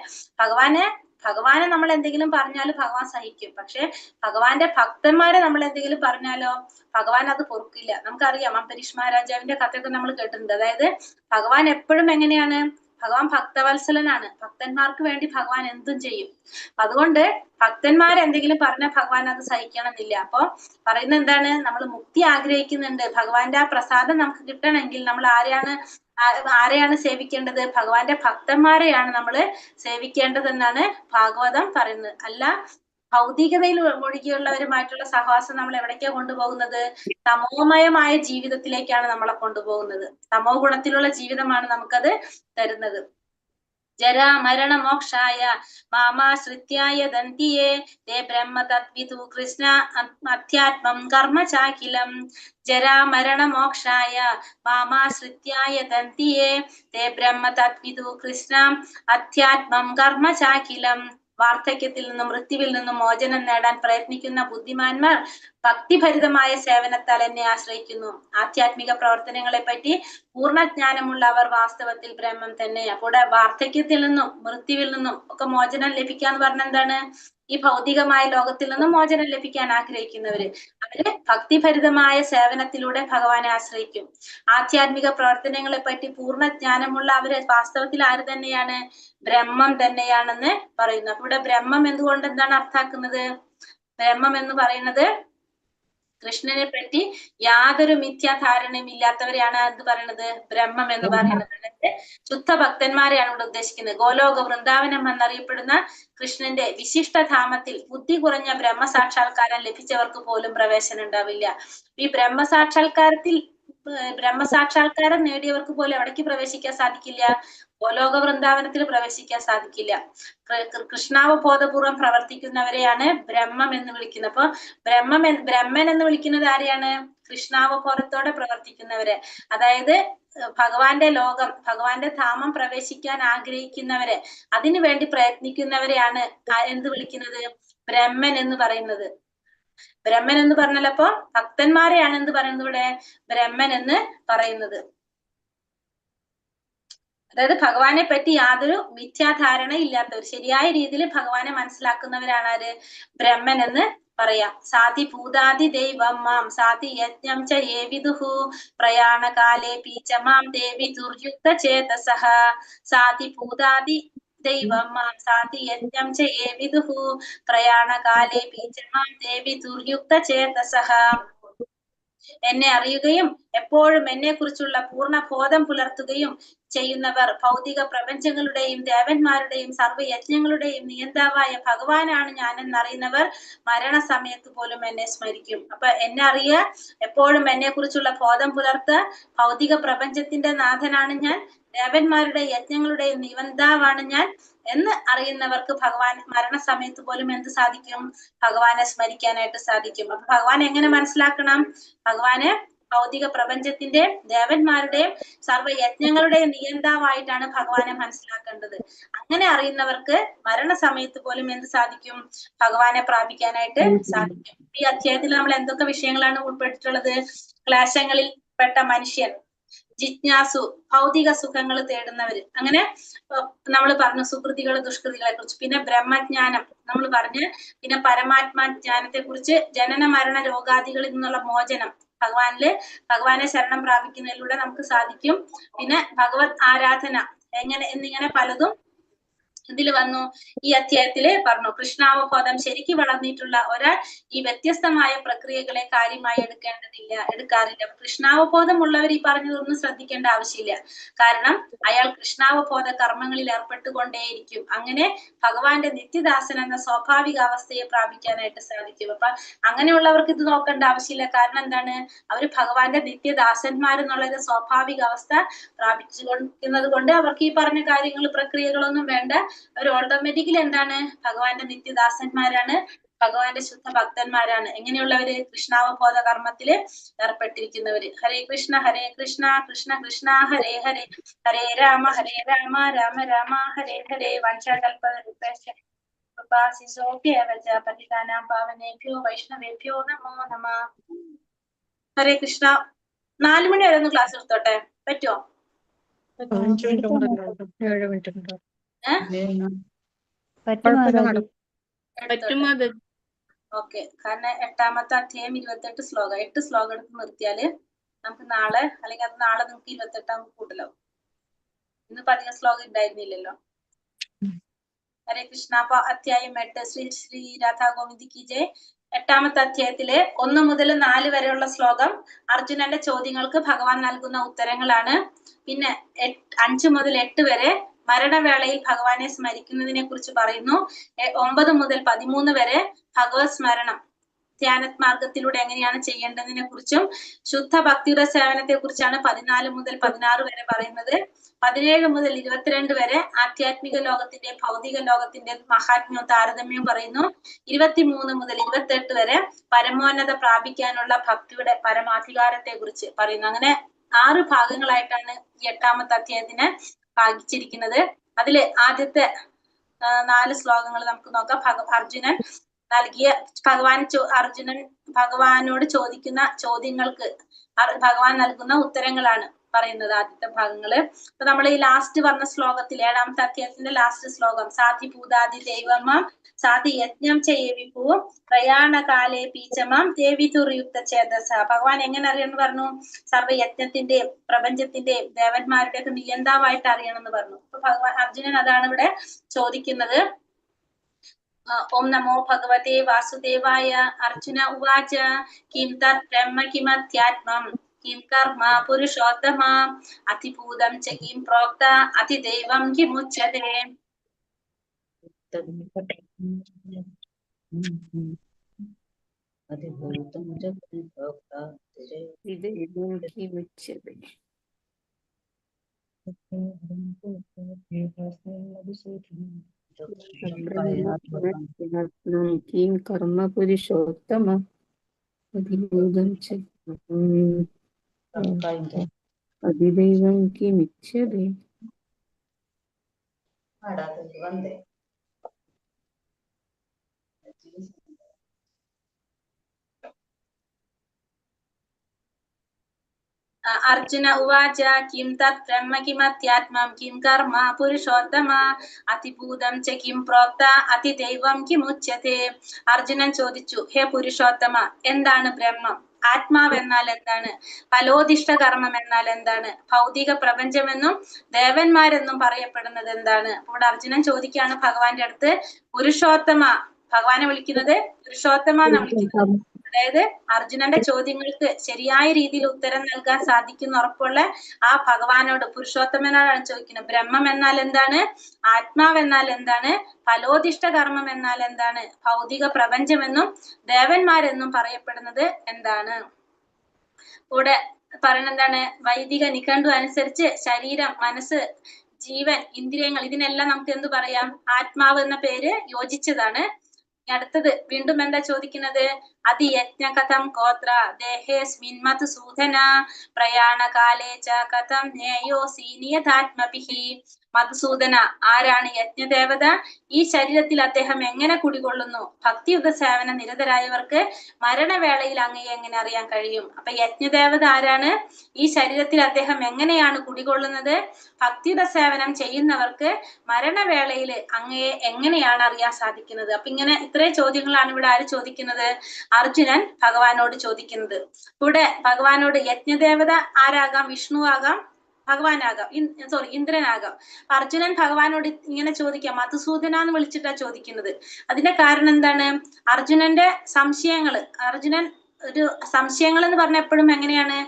ഭഗവാനെ നമ്മൾ എന്തെങ്കിലും പറഞ്ഞാൽ ഭഗവാൻ സഹിക്കും. പക്ഷെ ഭഗവാന്റെ ഭക്തന്മാരെ നമ്മൾ എന്തെങ്കിലും പറഞ്ഞാലോ ഭഗവാൻ അത് പൊറുക്കില്ല. നമുക്കറിയാം അംബരീഷ് മഹാരാജാവിന്റെ കഥയൊക്കെ നമ്മൾ കേട്ടിട്ടുണ്ട്. അതായത് ഭഗവാൻ എപ്പോഴും എങ്ങനെയാണ്, ഭഗവാൻ ഭക്തവത്സലനാണ്. ഭക്തന്മാർക്ക് വേണ്ടി ഭഗവാൻ എന്തും ചെയ്യും. അതുകൊണ്ട് ഭക്തന്മാർ എന്തെങ്കിലും പറഞ്ഞാൽ ഭഗവാൻ അത് സഹിക്കണമെന്നില്ല. അപ്പൊ പറയുന്നത് എന്താണ്, നമ്മൾ മുക്തി ആഗ്രഹിക്കുന്നുണ്ട്, ഭഗവാന്റെ ആ പ്രസാദം നമുക്ക് കിട്ടണമെങ്കിൽ നമ്മൾ ആരെയാണ് സേവിക്കേണ്ടത്? ഭഗവാന്റെ ഭക്തന്മാരെയാണ് നമ്മൾ സേവിക്കേണ്ടതെന്നാണ് ഭാഗവതം പറയുന്നത്. അല്ല ഭൗതികതയിൽ മുഴുകിയുള്ളവരുമായിട്ടുള്ള സഹവാസം നമ്മൾ എവിടേക്കാണ് കൊണ്ടുപോകുന്നത്? തമോമയമായ ജീവിതത്തിലേക്കാണ് നമ്മളെ കൊണ്ടുപോകുന്നത്. തമോ ഗുണത്തിലുള്ള ജീവിതമാണ് നമുക്കത് തരുന്നത്. ജരാ മരണ മോക്ഷായ മാമാശ്രിത്യായ ദന്തിയേ തേ ബ്രഹ്മ തദ്വിദു കൃഷ്ണ അധ്യാത്മം കർമ്മ ചാഖിലം. ജരാ മരണ മോക്ഷായ മാമാശ്രിത്യായ ദന്തിയേ തേ ബ്രഹ്മ തദ്വിദു കൃഷ്ണ അധ്യാത്മം കർമ്മ ചാഖിലം. വാർദ്ധക്യത്തിൽ നിന്നും മൃത്യുവിൽ നിന്നും മോചനം നേടാൻ പ്രയത്നിക്കുന്ന ബുദ്ധിമാന്മാർ ഭക്തിഭരിതമായ സേവനത്താൽ എന്നെ ആശ്രയിക്കുന്നു. ആധ്യാത്മിക പ്രവർത്തനങ്ങളെ പറ്റി പൂർണ്ണജ്ഞാനമുള്ളവർ വാസ്തവത്തിൽ ബ്രഹ്മം തന്നെ. അപ്പോൾ വാർദ്ധക്യത്തിൽ നിന്നും മൃത്യുവിൽ നിന്നും ഒക്കെ മോചനം ലഭിക്കാന്ന് പറഞ്ഞ എന്താണ്? ഈ ഭൗതികമായ ലോകത്തിൽ നിന്നും മോചനം ലഭിക്കാൻ ആഗ്രഹിക്കുന്നവര് അവര് ഭക്തിഭരിതമായ സേവനത്തിലൂടെ ഭഗവാനെ ആശ്രയിക്കും. ആധ്യാത്മിക പ്രവർത്തനങ്ങളെ പറ്റി പൂർണ്ണജ്ഞാനമുള്ള അവര് വാസ്തവത്തിൽ ആര് തന്നെയാണ്? ബ്രഹ്മം തന്നെയാണെന്ന് പറയുന്നു. അപ്പൊ ഇവിടെ ബ്രഹ്മം എന്തുകൊണ്ട് എന്താണ് അർത്ഥാക്കുന്നത്? ബ്രഹ്മം എന്ന് പറയുന്നത് കൃഷ്ണനെ പറ്റി യാതൊരു മിഥ്യാധാരണയും ഇല്ലാത്തവരെയാണ് എന്ത് പറയുന്നത്? ബ്രഹ്മം എന്ന് പറയുന്നത്. അതായത് ശുദ്ധ ഭക്തന്മാരെയാണ് ഇവിടെ ഉദ്ദേശിക്കുന്നത്. ഗോലോക വൃന്ദാവനം എന്നറിയപ്പെടുന്ന കൃഷ്ണന്റെ വിശിഷ്ടധാമത്തിൽ ബുദ്ധി കുറഞ്ഞ ബ്രഹ്മസാക്ഷാത്കാരം ലഭിച്ചവർക്ക് പോലും പ്രവേശനം ഉണ്ടാവില്ല. ഈ ബ്രഹ്മസാക്ഷാത്കാരം നേടിയവർക്ക് പോലും എവിടേക്ക് പ്രവേശിക്കാൻ സാധിക്കില്ല? ഗോലോക വൃന്ദാവനത്തിൽ പ്രവേശിക്കാൻ സാധിക്കില്ല. കൃഷ്ണാവബോധപൂർവം പ്രവർത്തിക്കുന്നവരെയാണ് ബ്രഹ്മം എന്ന് വിളിക്കുന്നത്. അപ്പൊ ബ്രഹ്മൻ എന്ന് വിളിക്കുന്നത് ആരെയാണ്? കൃഷ്ണാവബോധത്തോടെ പ്രവർത്തിക്കുന്നവരെ. അതായത് ഭഗവാന്റെ ലോകം, ഭഗവാന്റെ ധാമം പ്രവേശിക്കാൻ ആഗ്രഹിക്കുന്നവരെ, അതിനു വേണ്ടി പ്രയത്നിക്കുന്നവരെയാണ് എന്ത് വിളിക്കുന്നത്? ബ്രഹ്മൻ എന്ന് പറയുന്നത്. ബ്രഹ്മൻ എന്ന് പറഞ്ഞാൽ അപ്പൊ ഭക്തന്മാരെയാണ് എന്ത് പറയുന്നത് ഇവിടെ? ബ്രഹ്മൻ എന്ന് പറയുന്നത്. അതായത് ഭഗവാനെ പറ്റി യാതൊരു മിഥ്യാധാരണ ഇല്ലാത്തവർ, ശരിയായ രീതിയിൽ ഭഗവാനെ മനസ്സിലാക്കുന്നവരാണ് ആര്? ബ്രഹ്മൻ എന്ന് പറയാം. സാധി ഭൂതാദി ദൈവം മാം സാധി യജ്ഞം ച യേ വിദുഹു പ്രയാണകാലേ പീച്ച മാം ദേവി ദുർയുക്ത ചേതസഃ. സാധി ഭൂതാദി ദൈവം മാം സാധി യജ്ഞം ച യേ വിദുഹു പ്രയാണകാലേ പീച്ച മാം ദേവി ദുർയുക്ത ചേതസഃ. എന്നെ അറിയുകയും എപ്പോഴും എന്നെ കുറിച്ചുള്ള പൂർണ്ണ ബോധം പുലർത്തുകയും ചെയ്യുന്നവർ ഭൗതിക പ്രപഞ്ചങ്ങളുടെയും ദേവന്മാരുടെയും സർവ്വയജ്ഞങ്ങളുടെയും നിയന്താവായ ഭഗവാനാണ് ഞാൻ എന്നറിയുന്നവർ മരണസമയത്ത് പോലും എന്നെ സ്മരിക്കും. അപ്പൊ എന്നെ അറിയുക, എപ്പോഴും എന്നെ കുറിച്ചുള്ള ബോധം പുലർത്തുക, ഭൗതിക പ്രപഞ്ചത്തിന്റെ നാഥനാണ് ഞാൻ, ദേവന്മാരുടെ യജ്ഞങ്ങളുടെയും നിയന്താവാണ് ഞാൻ എന്ന് അറിയുന്നവർക്ക് ഭഗവാൻ മരണസമയത്ത് പോലും എന്ത് സാധിക്കും? ഭഗവാനെ സ്മരിക്കാനായിട്ട് സാധിക്കും. അപ്പൊ ഭഗവാൻ എങ്ങനെ മനസ്സിലാക്കണം? ഭഗവാന് ഭൗതിക പ്രപഞ്ചത്തിന്റെ ദേവന്മാരുടെയും സർവ്വയജ്ഞങ്ങളുടെയും നിയന്താവായിട്ടാണ് ഭഗവാനെ മനസ്സിലാക്കേണ്ടത്. അങ്ങനെ അറിയുന്നവർക്ക് മരണസമയത്ത് പോലും എന്ത് സാധിക്കും? ഭഗവാനെ പ്രാപിക്കാനായിട്ട് സാധിക്കും. ഈ അധ്യായത്തിൽ നമ്മൾ എന്തൊക്കെ വിഷയങ്ങളാണ് ഉൾപ്പെട്ടിട്ടുള്ളത്? ക്ലേശങ്ങളിൽ പെട്ട മനുഷ്യൻ, ജിജ്ഞാസു, ഭൗതിക സുഖങ്ങൾ തേടുന്നവര്, അങ്ങനെ നമ്മൾ പറഞ്ഞു സുകൃതികള് ദുഷ്കൃതികളെ കുറിച്ച്. പിന്നെ ബ്രഹ്മജ്ഞാനം നമ്മൾ പറഞ്ഞ്, പിന്നെ പരമാത്മാജ്ഞാനത്തെ കുറിച്ച്, ജനന മരണ രോഗാദികളിൽ നിന്നുള്ള മോചനം ഭഗവാനെ ശരണം പ്രാപിക്കുന്നതിലൂടെ നമുക്ക് സാധിക്കും. പിന്നെ ഭഗവത് ആരാധന എന്നിങ്ങനെ പലതും ഇതിൽ വന്നു. ഈ അധ്യായത്തില് പറഞ്ഞു കൃഷ്ണാവബോധം ശരിക്കും വളർന്നിട്ടുള്ള ഒരാൾ ഈ വ്യത്യസ്തമായ പ്രക്രിയകളെ കാര്യമായി എടുക്കാറില്ല. കൃഷ്ണാവബോധം ഉള്ളവർ ഈ പറഞ്ഞതൊന്നും ശ്രദ്ധിക്കേണ്ട ആവശ്യമില്ല. കാരണം അയാൾ കൃഷ്ണാവബോധ കർമ്മങ്ങളിൽ ഏർപ്പെട്ടുകൊണ്ടേയിരിക്കും. അങ്ങനെ ഭഗവാന്റെ നിത്യദാസൻ എന്ന സ്വാഭാവിക അവസ്ഥയെ പ്രാപിക്കാനായിട്ട് സാധിക്കും. അപ്പൊ അങ്ങനെയുള്ളവർക്ക് ഇത് നോക്കേണ്ട ആവശ്യമില്ല. കാരണം എന്താണ്? അവർ ഭഗവാന്റെ നിത്യദാസന്മാരെന്നുള്ളൊരു സ്വാഭാവിക അവസ്ഥ പ്രാപിച്ചുകൊണ്ടിരിക്കുന്നത് കൊണ്ട് അവർക്ക് ഈ പറഞ്ഞ കാര്യങ്ങൾ, പ്രക്രിയകളൊന്നും വേണ്ട. അവർ ഓട്ടോമാറ്റിക്കലി എന്താണ്? ഭഗവാന്റെ നിത്യദാസന്മാരാണ്, ഭഗവാന്റെ ശുദ്ധ ഭക്തന്മാരാണ്. എങ്ങനെയുള്ളവര്? കൃഷ്ണാവബോധ കർമ്മത്തില് ഏർപ്പെട്ടിരിക്കുന്നവര്. ഹരേ കൃഷ്ണ കൃഷ്ണ കൃഷ്ണ ഹരേ ഹരേ, ഹരേ രാമ രാമ രാമ ഹരേ ഹരേ. വംശകൽപതരുഭ്യശ്ച കൃപാ സിന്ധോഭ്യവച പതിതാനാം പാവനേഭ്യോ വൈഷ്ണവേഭ്യോ നമോ നമഃ. ഹരേ കൃഷ്ണ. 4 മണി വരെ ഒന്ന് ക്ലാസ് എടുത്തോട്ടെ, പറ്റുമോ? 15 മിനിറ്റ് കൂടെ ഉണ്ട്. 7 മിനിറ്റ് ഉണ്ട്. ഓക്കെ, കാരണം 8-ാമത്തെ അധ്യായം 28 ശ്ലോകം, 8 ശ്ലോകം എടുത്ത് നിർത്തിയാല് നമുക്ക് നാളെ, അല്ലെങ്കിൽ അത് നാളെ നമുക്ക് 28 കൂട്ടലാവും. ഇന്നിപ്പോ അധികം ശ്ലോകം ഉണ്ടായിരുന്നില്ലല്ലോ. ഹരേ കൃഷ്ണ. അപ്പൊ അധ്യായം 8 ശ്രീ രാധാ ഗോവിന്ദിക്ക് ജയ്. 8-ാമത്തെ അധ്യായത്തിലെ 1 മുതൽ 4 വരെയുള്ള ശ്ലോകം അർജുനന്റെ ചോദ്യങ്ങൾക്ക് ഭഗവാൻ നൽകുന്ന ഉത്തരങ്ങളാണ്. പിന്നെ 5 മുതൽ 8 വരെ മരണവേളയിൽ ഭഗവാനെ സ്മരിക്കുന്നതിനെ കുറിച്ച് പറയുന്നു. 9 മുതൽ 13 വരെ ഭഗവത് സ്മരണം ധ്യാനമാർഗത്തിലൂടെ എങ്ങനെയാണ് ചെയ്യേണ്ടതിനെ കുറിച്ചും ശുദ്ധ ഭക്തിയുടെ സേവനത്തെ കുറിച്ചാണ് 14 മുതൽ 16 വരെ പറയുന്നത്. 17 മുതൽ 22 വരെ ആധ്യാത്മിക ലോകത്തിന്റെ ഭൗതിക ലോകത്തിന്റെ മഹാത്മ്യവും താരതമ്യവും പറയുന്നു. 23 മുതൽ 28 വരെ പരമോന്നത പ്രാപിക്കാനുള്ള ഭക്തിയുടെ പരമാധികാരത്തെ കുറിച്ച് പറയുന്നു. അങ്ങനെ 6 ഭാഗങ്ങളായിട്ടാണ് ഈ 8-ാമത്തെ അധ്യായത്തിനെ ഭാഗിച്ചിരിക്കുന്നത്. അതില് ആദ്യത്തെ 4 ശ്ലോകങ്ങൾ നമുക്ക് നോക്കാം. അർജുനൻ നൽകിയ അർജുനൻ ഭഗവാനോട് ചോദിക്കുന്ന ചോദ്യങ്ങൾക്ക് ഭഗവാൻ നൽകുന്ന ഉത്തരങ്ങളാണ് പറയുന്നത് ആദ്യത്തെ ഭാഗങ്ങള്. അപ്പൊ നമ്മൾ ഈ ലാസ്റ്റ് പറഞ്ഞ ശ്ലോകത്തിൽ 7-ാമത്തെ അധ്യായത്തിന്റെ ലാസ്റ്റ് ശ്ലോകം സാധി ഭൂതാദി ദൈവമാം സാധി യജ്ഞം ചെയ്യവിപ്പൂ പ്രയാണകാലേ പീച്ചമാം ദേവി തുറിയുക്ത ചേതസ. ഭഗവാൻ എങ്ങനെ അറിയണമെന്ന് പറഞ്ഞു? സർവയജ്ഞത്തിന്റെയും പ്രപഞ്ചത്തിന്റെയും ദേവന്മാരുടെ ഒക്കെ നിയന്താവായിട്ട് അറിയണമെന്ന് പറഞ്ഞു. അപ്പൊ ഭഗവാൻ അർജുനൻ അതാണ് ഇവിടെ ചോദിക്കുന്നത്. ഓം നമോ ഭഗവതേ വാസുദേവായ. അർജുന ഉവാച കിം തത് ബ്രഹ്മ കിമധ്യാത്മം കിം കർമ്മ പുരുഷോത്തമ അതിഭൂതം ച കിം പ്രോക്ത അതിദൈവം കിമുച്യതേ. കിം കർമ്മ പുരുഷോത്തമ അതിഭൂതം ച അതിദൈവം കിമുച്യതേ. അർജുന ഉവാച കിം തത് ബ്രഹ്മ കിമധ്യാത്മം കിം കർമ്മ പുരുഷോത്തമ അതിഭൂതം ച കിം പ്രോക്ത അതിദൈവം കിമുച്യതേ. അർജുനൻ ചോദിച്ചു, ഹേ പുരുഷോത്തമ, എന്താണ് ബ്രഹ്മം? ആത്മാവ് എന്നാൽ എന്താണ്? ഫലോദിഷ്ട കർമ്മം എന്നാൽ എന്താണ്? ഭൗതിക പ്രപഞ്ചമെന്നും ദേവന്മാരെന്നും പറയപ്പെടുന്നത് എന്താണ്? ഇവിടെ അർജുനൻ ചോദിക്കുകയാണ് ഭഗവാന്റെ അടുത്ത്, പുരുഷോത്തമ, ഭഗവാനെ വിളിക്കുന്നത് പുരുഷോത്തമ എന്നാണ് വിളിക്കുന്നത്. അതായത് അർജുനന്റെ ചോദ്യങ്ങൾക്ക് ശരിയായ രീതിയിൽ ഉത്തരം നൽകാൻ സാധിക്കുന്ന ഉറപ്പുള്ള ആ ഭഗവാനോട്, പുരുഷോത്തമനോടാണ് ചോദിക്കുന്നത്. ബ്രഹ്മം എന്നാൽ എന്താണ്? ആത്മാവ് എന്നാൽ എന്താണ്? ഫലോദിഷ്ട കർമ്മം എന്നാൽ എന്താണ്? ഭൗതിക പ്രപഞ്ചമെന്നും ദേവന്മാരെന്നും പറയപ്പെടുന്നത് എന്താണ്? ഇവിടെ പറയുന്നത് എന്താണ്? വൈദിക നിഘണ്ടു അനുസരിച്ച് ശരീരം, മനസ്സ്, ജീവൻ, ഇന്ദ്രിയങ്ങൾ, ഇതിനെല്ലാം നമുക്ക് എന്ത് പറയാം? ആത്മാവ് എന്ന പേര് യോജിച്ചതാണ്. അടുത്തത് വീണ്ടും എന്താ ചോദിക്കുന്നത്? അതിയജ്ഞ കഥം ഗോത്ര ദേഹേസ്മിൻ മധുസൂദന പ്രയാണകാലേ ച കഥം നേയോ സീനിയതാത്മഭിഹി. മധുസൂദന, ആരാണ് യജ്ഞദേവത? ഈ ശരീരത്തിൽ അദ്ദേഹം എങ്ങനെ കുടികൊള്ളുന്നു? ഭക്തിയുത സേവന നിരതരായവർക്ക് മരണവേളയിൽ അങ്ങയെ എങ്ങനെ അറിയാൻ കഴിയും? അപ്പൊ യജ്ഞദേവത ആരാണ്? ഈ ശരീരത്തിൽ അദ്ദേഹം എങ്ങനെയാണ് കുടികൊള്ളുന്നത്? ഭക്തിയുത സേവനം ചെയ്യുന്നവർക്ക് മരണവേളയിൽ അങ്ങയെ എങ്ങനെയാണ് അറിയാൻ സാധിക്കുന്നത്? അപ്പൊ ഇങ്ങനെ ഇത്രയും ചോദ്യങ്ങളാണ് ഇവിടെ ആര് ചോദിക്കുന്നത്? അർജുനൻ ഭഗവാനോട് ചോദിക്കുന്നത്. ഇവിടെ ഭഗവാനോട് യജ്ഞദേവത ആരാകാം? വിഷ്ണു ആകാം, ഭഗവാനാകാം, ഇന്ദ്രനാകാം. അർജുനൻ ഭഗവാനോട് ഇങ്ങനെ ചോദിക്കാം, മധുസൂദന എന്ന് വിളിച്ചിട്ടാ ചോദിക്കുന്നത്. അതിന്റെ കാരണം എന്താണ്? അർജുനന്റെ അർജുനൻ ഒരു സംശയങ്ങൾ എന്ന് പറഞ്ഞ എപ്പോഴും എങ്ങനെയാണ്?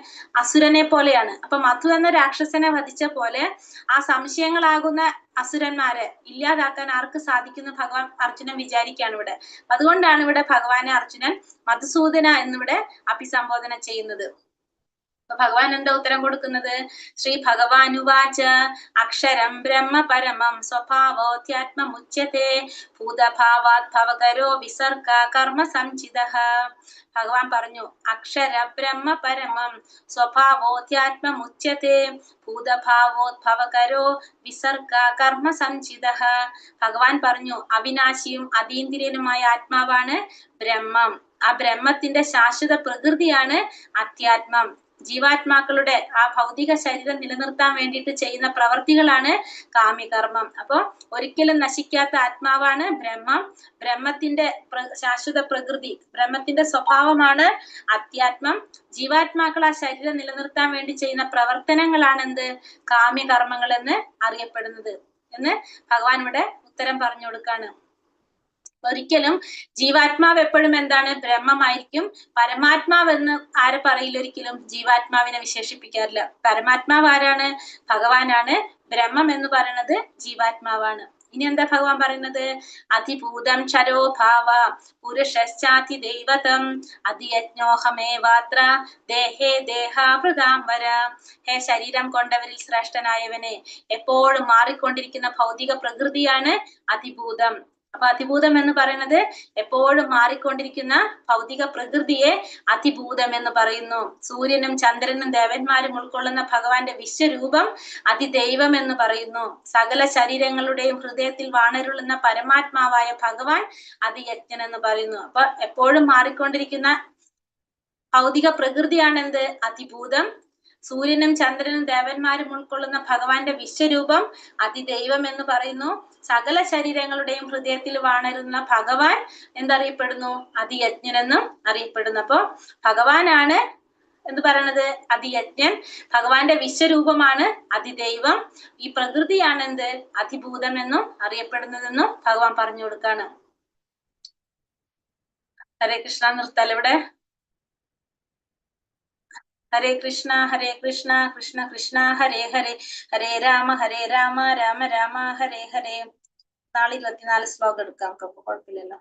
അസുരനെ പോലെയാണ്. അപ്പൊ മധു എന്ന രാക്ഷസനെ വധിച്ച പോലെ ആ സംശയങ്ങളാകുന്ന അസുരന്മാരെ ഇല്ലാതാക്കാൻ ആർക്ക് സാധിക്കുന്നു? ഭഗവാൻ അർജുനൻ വിചാരിക്കുകയാണ് ഇവിടെ. അതുകൊണ്ടാണ് ഇവിടെ ഭഗവാനെ അർജുനൻ മധുസൂദന എന്നിവിടെ അഭിസംബോധന ചെയ്യുന്നത്. അപ്പൊ ഭഗവാൻ എന്താ ഉത്തരം കൊടുക്കുന്നത്? ശ്രീ ഭഗവാനുവാച അക്ഷരം ബ്രഹ്മ പരമം സ്വഭാവോധ്യാത്മമുച്യതേ ഭൂതഭാവാത് ഭവകരോ വിസർഗ കർമ്മ സംചിതഃ. ഭഗവാൻ പറഞ്ഞു, അക്ഷര ബ്രഹ്മ പരമം സ്വഭാവോധ്യാത്മമുച്യതേ ഭൂതഭാവോദ്ഭവകരോ വിസർഗ കർമ്മ സംചിതഃ. ഭഗവാൻ പറഞ്ഞു, അവിനാശിയും അതീന്ദ്രിയനുമായ ആത്മാവാണ് ബ്രഹ്മം. ആ ബ്രഹ്മത്തിന്റെ ശാശ്വത പ്രകൃതിയാണ് അധ്യാത്മം. ജീവാത്മാക്കളുടെ ആ ഭൗതിക ശരീരം നിലനിർത്താൻ വേണ്ടിയിട്ട് ചെയ്യുന്ന പ്രവർത്തികളാണ് കാമ്യകർമ്മം. അപ്പൊ ഒരിക്കലും നശിക്കാത്ത ആത്മാവാണ് ബ്രഹ്മം. ബ്രഹ്മത്തിന്റെ ശാശ്വത പ്രകൃതി, ബ്രഹ്മത്തിന്റെ സ്വഭാവമാണ് അധ്യാത്മം. ജീവാത്മാക്കൾ ആ ശരീരം നിലനിർത്താൻ വേണ്ടി ചെയ്യുന്ന പ്രവർത്തനങ്ങളാണ് എന്ത്? കാമ്യകർമ്മങ്ങൾ എന്ന് അറിയപ്പെടുന്നത് എന്ന് ഭഗവാൻ ഇവിടെ ഉത്തരം പറഞ്ഞു കൊടുക്കാണ്. ഒരിക്കലും ജീവാത്മാവ് എപ്പോഴും എന്താണ്? ബ്രഹ്മമായിരിക്കും. പരമാത്മാവ് എന്ന് ആരെ പറയില്ല, ഒരിക്കലും ജീവാത്മാവിനെ വിശേഷിപ്പിക്കാറില്ല. പരമാത്മാവ് ആരാണ്? ഭഗവാനാണ്. ബ്രഹ്മം എന്ന് പറയുന്നത് ജീവാത്മാവാണ്. ഇനി എന്താ ഭഗവാൻ പറയുന്നത്? അതിഭൂതം ക്ഷരോ ഭാവ പുരുഷാതി ദൈവതം അതിയജ്ഞോഹമേവാത്ര ദേഹേ ദേഹാഭൃതാംബര. ഹേ ശരീരം കൊണ്ടവരിൽ ശ്രേഷ്ഠനായവനെ, എപ്പോഴും മാറിക്കൊണ്ടിരിക്കുന്ന ഭൗതിക പ്രകൃതിയാണ് അതിഭൂതം. അപ്പൊ അതിഭൂതം എന്ന് പറയുന്നത് എപ്പോഴും മാറിക്കൊണ്ടിരിക്കുന്ന ഭൗതിക പ്രകൃതിയെ അതിഭൂതം എന്ന് പറയുന്നു. സൂര്യനും ചന്ദ്രനും ദേവന്മാരും ഉൾക്കൊള്ളുന്ന ഭഗവാന്റെ വിശ്വരൂപം അതിദൈവം എന്ന് പറയുന്നു. സകല ശരീരങ്ങളുടെയും ഹൃദയത്തിൽ വാണരുളുന്ന പരമാത്മാവായ ഭഗവാൻ അതിയജ്ഞൻ എന്ന് പറയുന്നു. അപ്പൊ എപ്പോഴും മാറിക്കൊണ്ടിരിക്കുന്ന ഭൗതിക പ്രകൃതിയാണ് എന്ത്? അതിഭൂതം. സൂര്യനും ചന്ദ്രനും ദേവന്മാരും ഉൾക്കൊള്ളുന്ന ഭഗവാന്റെ വിശ്വരൂപം അതിദൈവം എന്ന് പറയുന്നു. സകല ശരീരങ്ങളുടെയും ഹൃദയത്തിൽ വാണരുന്ന ഭഗവാൻ എന്തറിയപ്പെടുന്നു? അതിയജ്ഞൻ എന്നും അറിയപ്പെടുന്നു. അപ്പൊ ഭഗവാനാണ് എന്ന് പറയണത് അതിയജ്ഞൻ. ഭഗവാന്റെ വിശ്വരൂപമാണ് അതിദൈവം. ഈ പ്രകൃതിയാണ് എന്ത്? അതിഭൂതം എന്നും അറിയപ്പെടുന്നതെന്നും ഭഗവാൻ പറഞ്ഞു കൊടുക്കാണ്. ഹരേ കൃഷ്ണ. നിർത്താൽ ഇവിടെ. ഹരേ കൃഷ്ണ കൃഷ്ണ കൃഷ്ണ ഹരേ ഹരേ, ഹരേ രാമ രാമ രാമ ഹരേ ഹരേ. നാളെ 24 ശ്ലോകം എടുക്കാം, നമുക്ക് കുഴപ്പമില്ലല്ലോ.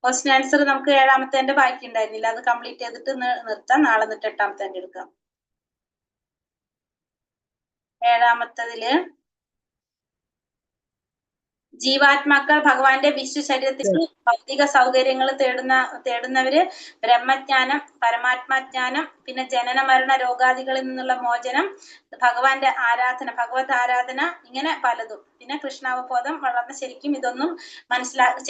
ക്വസ്റ്റ്യൻ ആൻസർ നമുക്ക് 7ാമത്തെ ബാക്കി ഉണ്ടായിരുന്നില്ല, അത് കംപ്ലീറ്റ് ചെയ്തിട്ട് നിർത്താം. നാളെ എന്നിട്ട് 8ാമത്തെ എടുക്കാം. 7ാമത്തതില് ജീവാത്മാക്കൾ ഭഗവാന്റെ വിശ്വ ശരീരത്തിൽ ഭൗതിക സൗകര്യങ്ങൾ തേടുന്നവര് ബ്രഹ്മജ്ഞാനം, പരമാത്മജ്ഞാനം, പിന്നെ ജനന മരണ രോഗാദികളിൽ നിന്നുള്ള മോചനം, ഭഗവാന്റെ ആരാധന, ഭഗവത് ആരാധന, ഇങ്ങനെ പലതും. പിന്നെ കൃഷ്ണാവബോധം വളർന്ന ശരിക്കും ഇതൊന്നും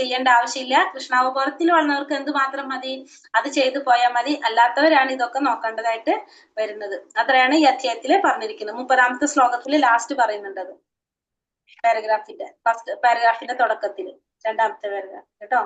ചെയ്യേണ്ട ആവശ്യമില്ല. കൃഷ്ണാവബോധത്തിൽ വളർന്നവർക്ക് എന്തുമാത്രം മതി? അത് ചെയ്തു പോയാൽ മതി. അല്ലാത്തവരാണ് ഇതൊക്കെ നോക്കേണ്ടതായിട്ട് വരുന്നത്. അത്രയാണ് ഈ അധ്യായത്തിൽ പറഞ്ഞിരിക്കുന്നത്. 30ാമത്തെ ശ്ലോകത്തിൽ ലാസ്റ്റ് പറയുന്നുണ്ട് അത്. ഫസ്റ്റ് പാരഗ്രാഫിന്റെ തുടക്കത്തിൽ 2ാമത്തെ പാരഗ്രാഫ് കേട്ടോ.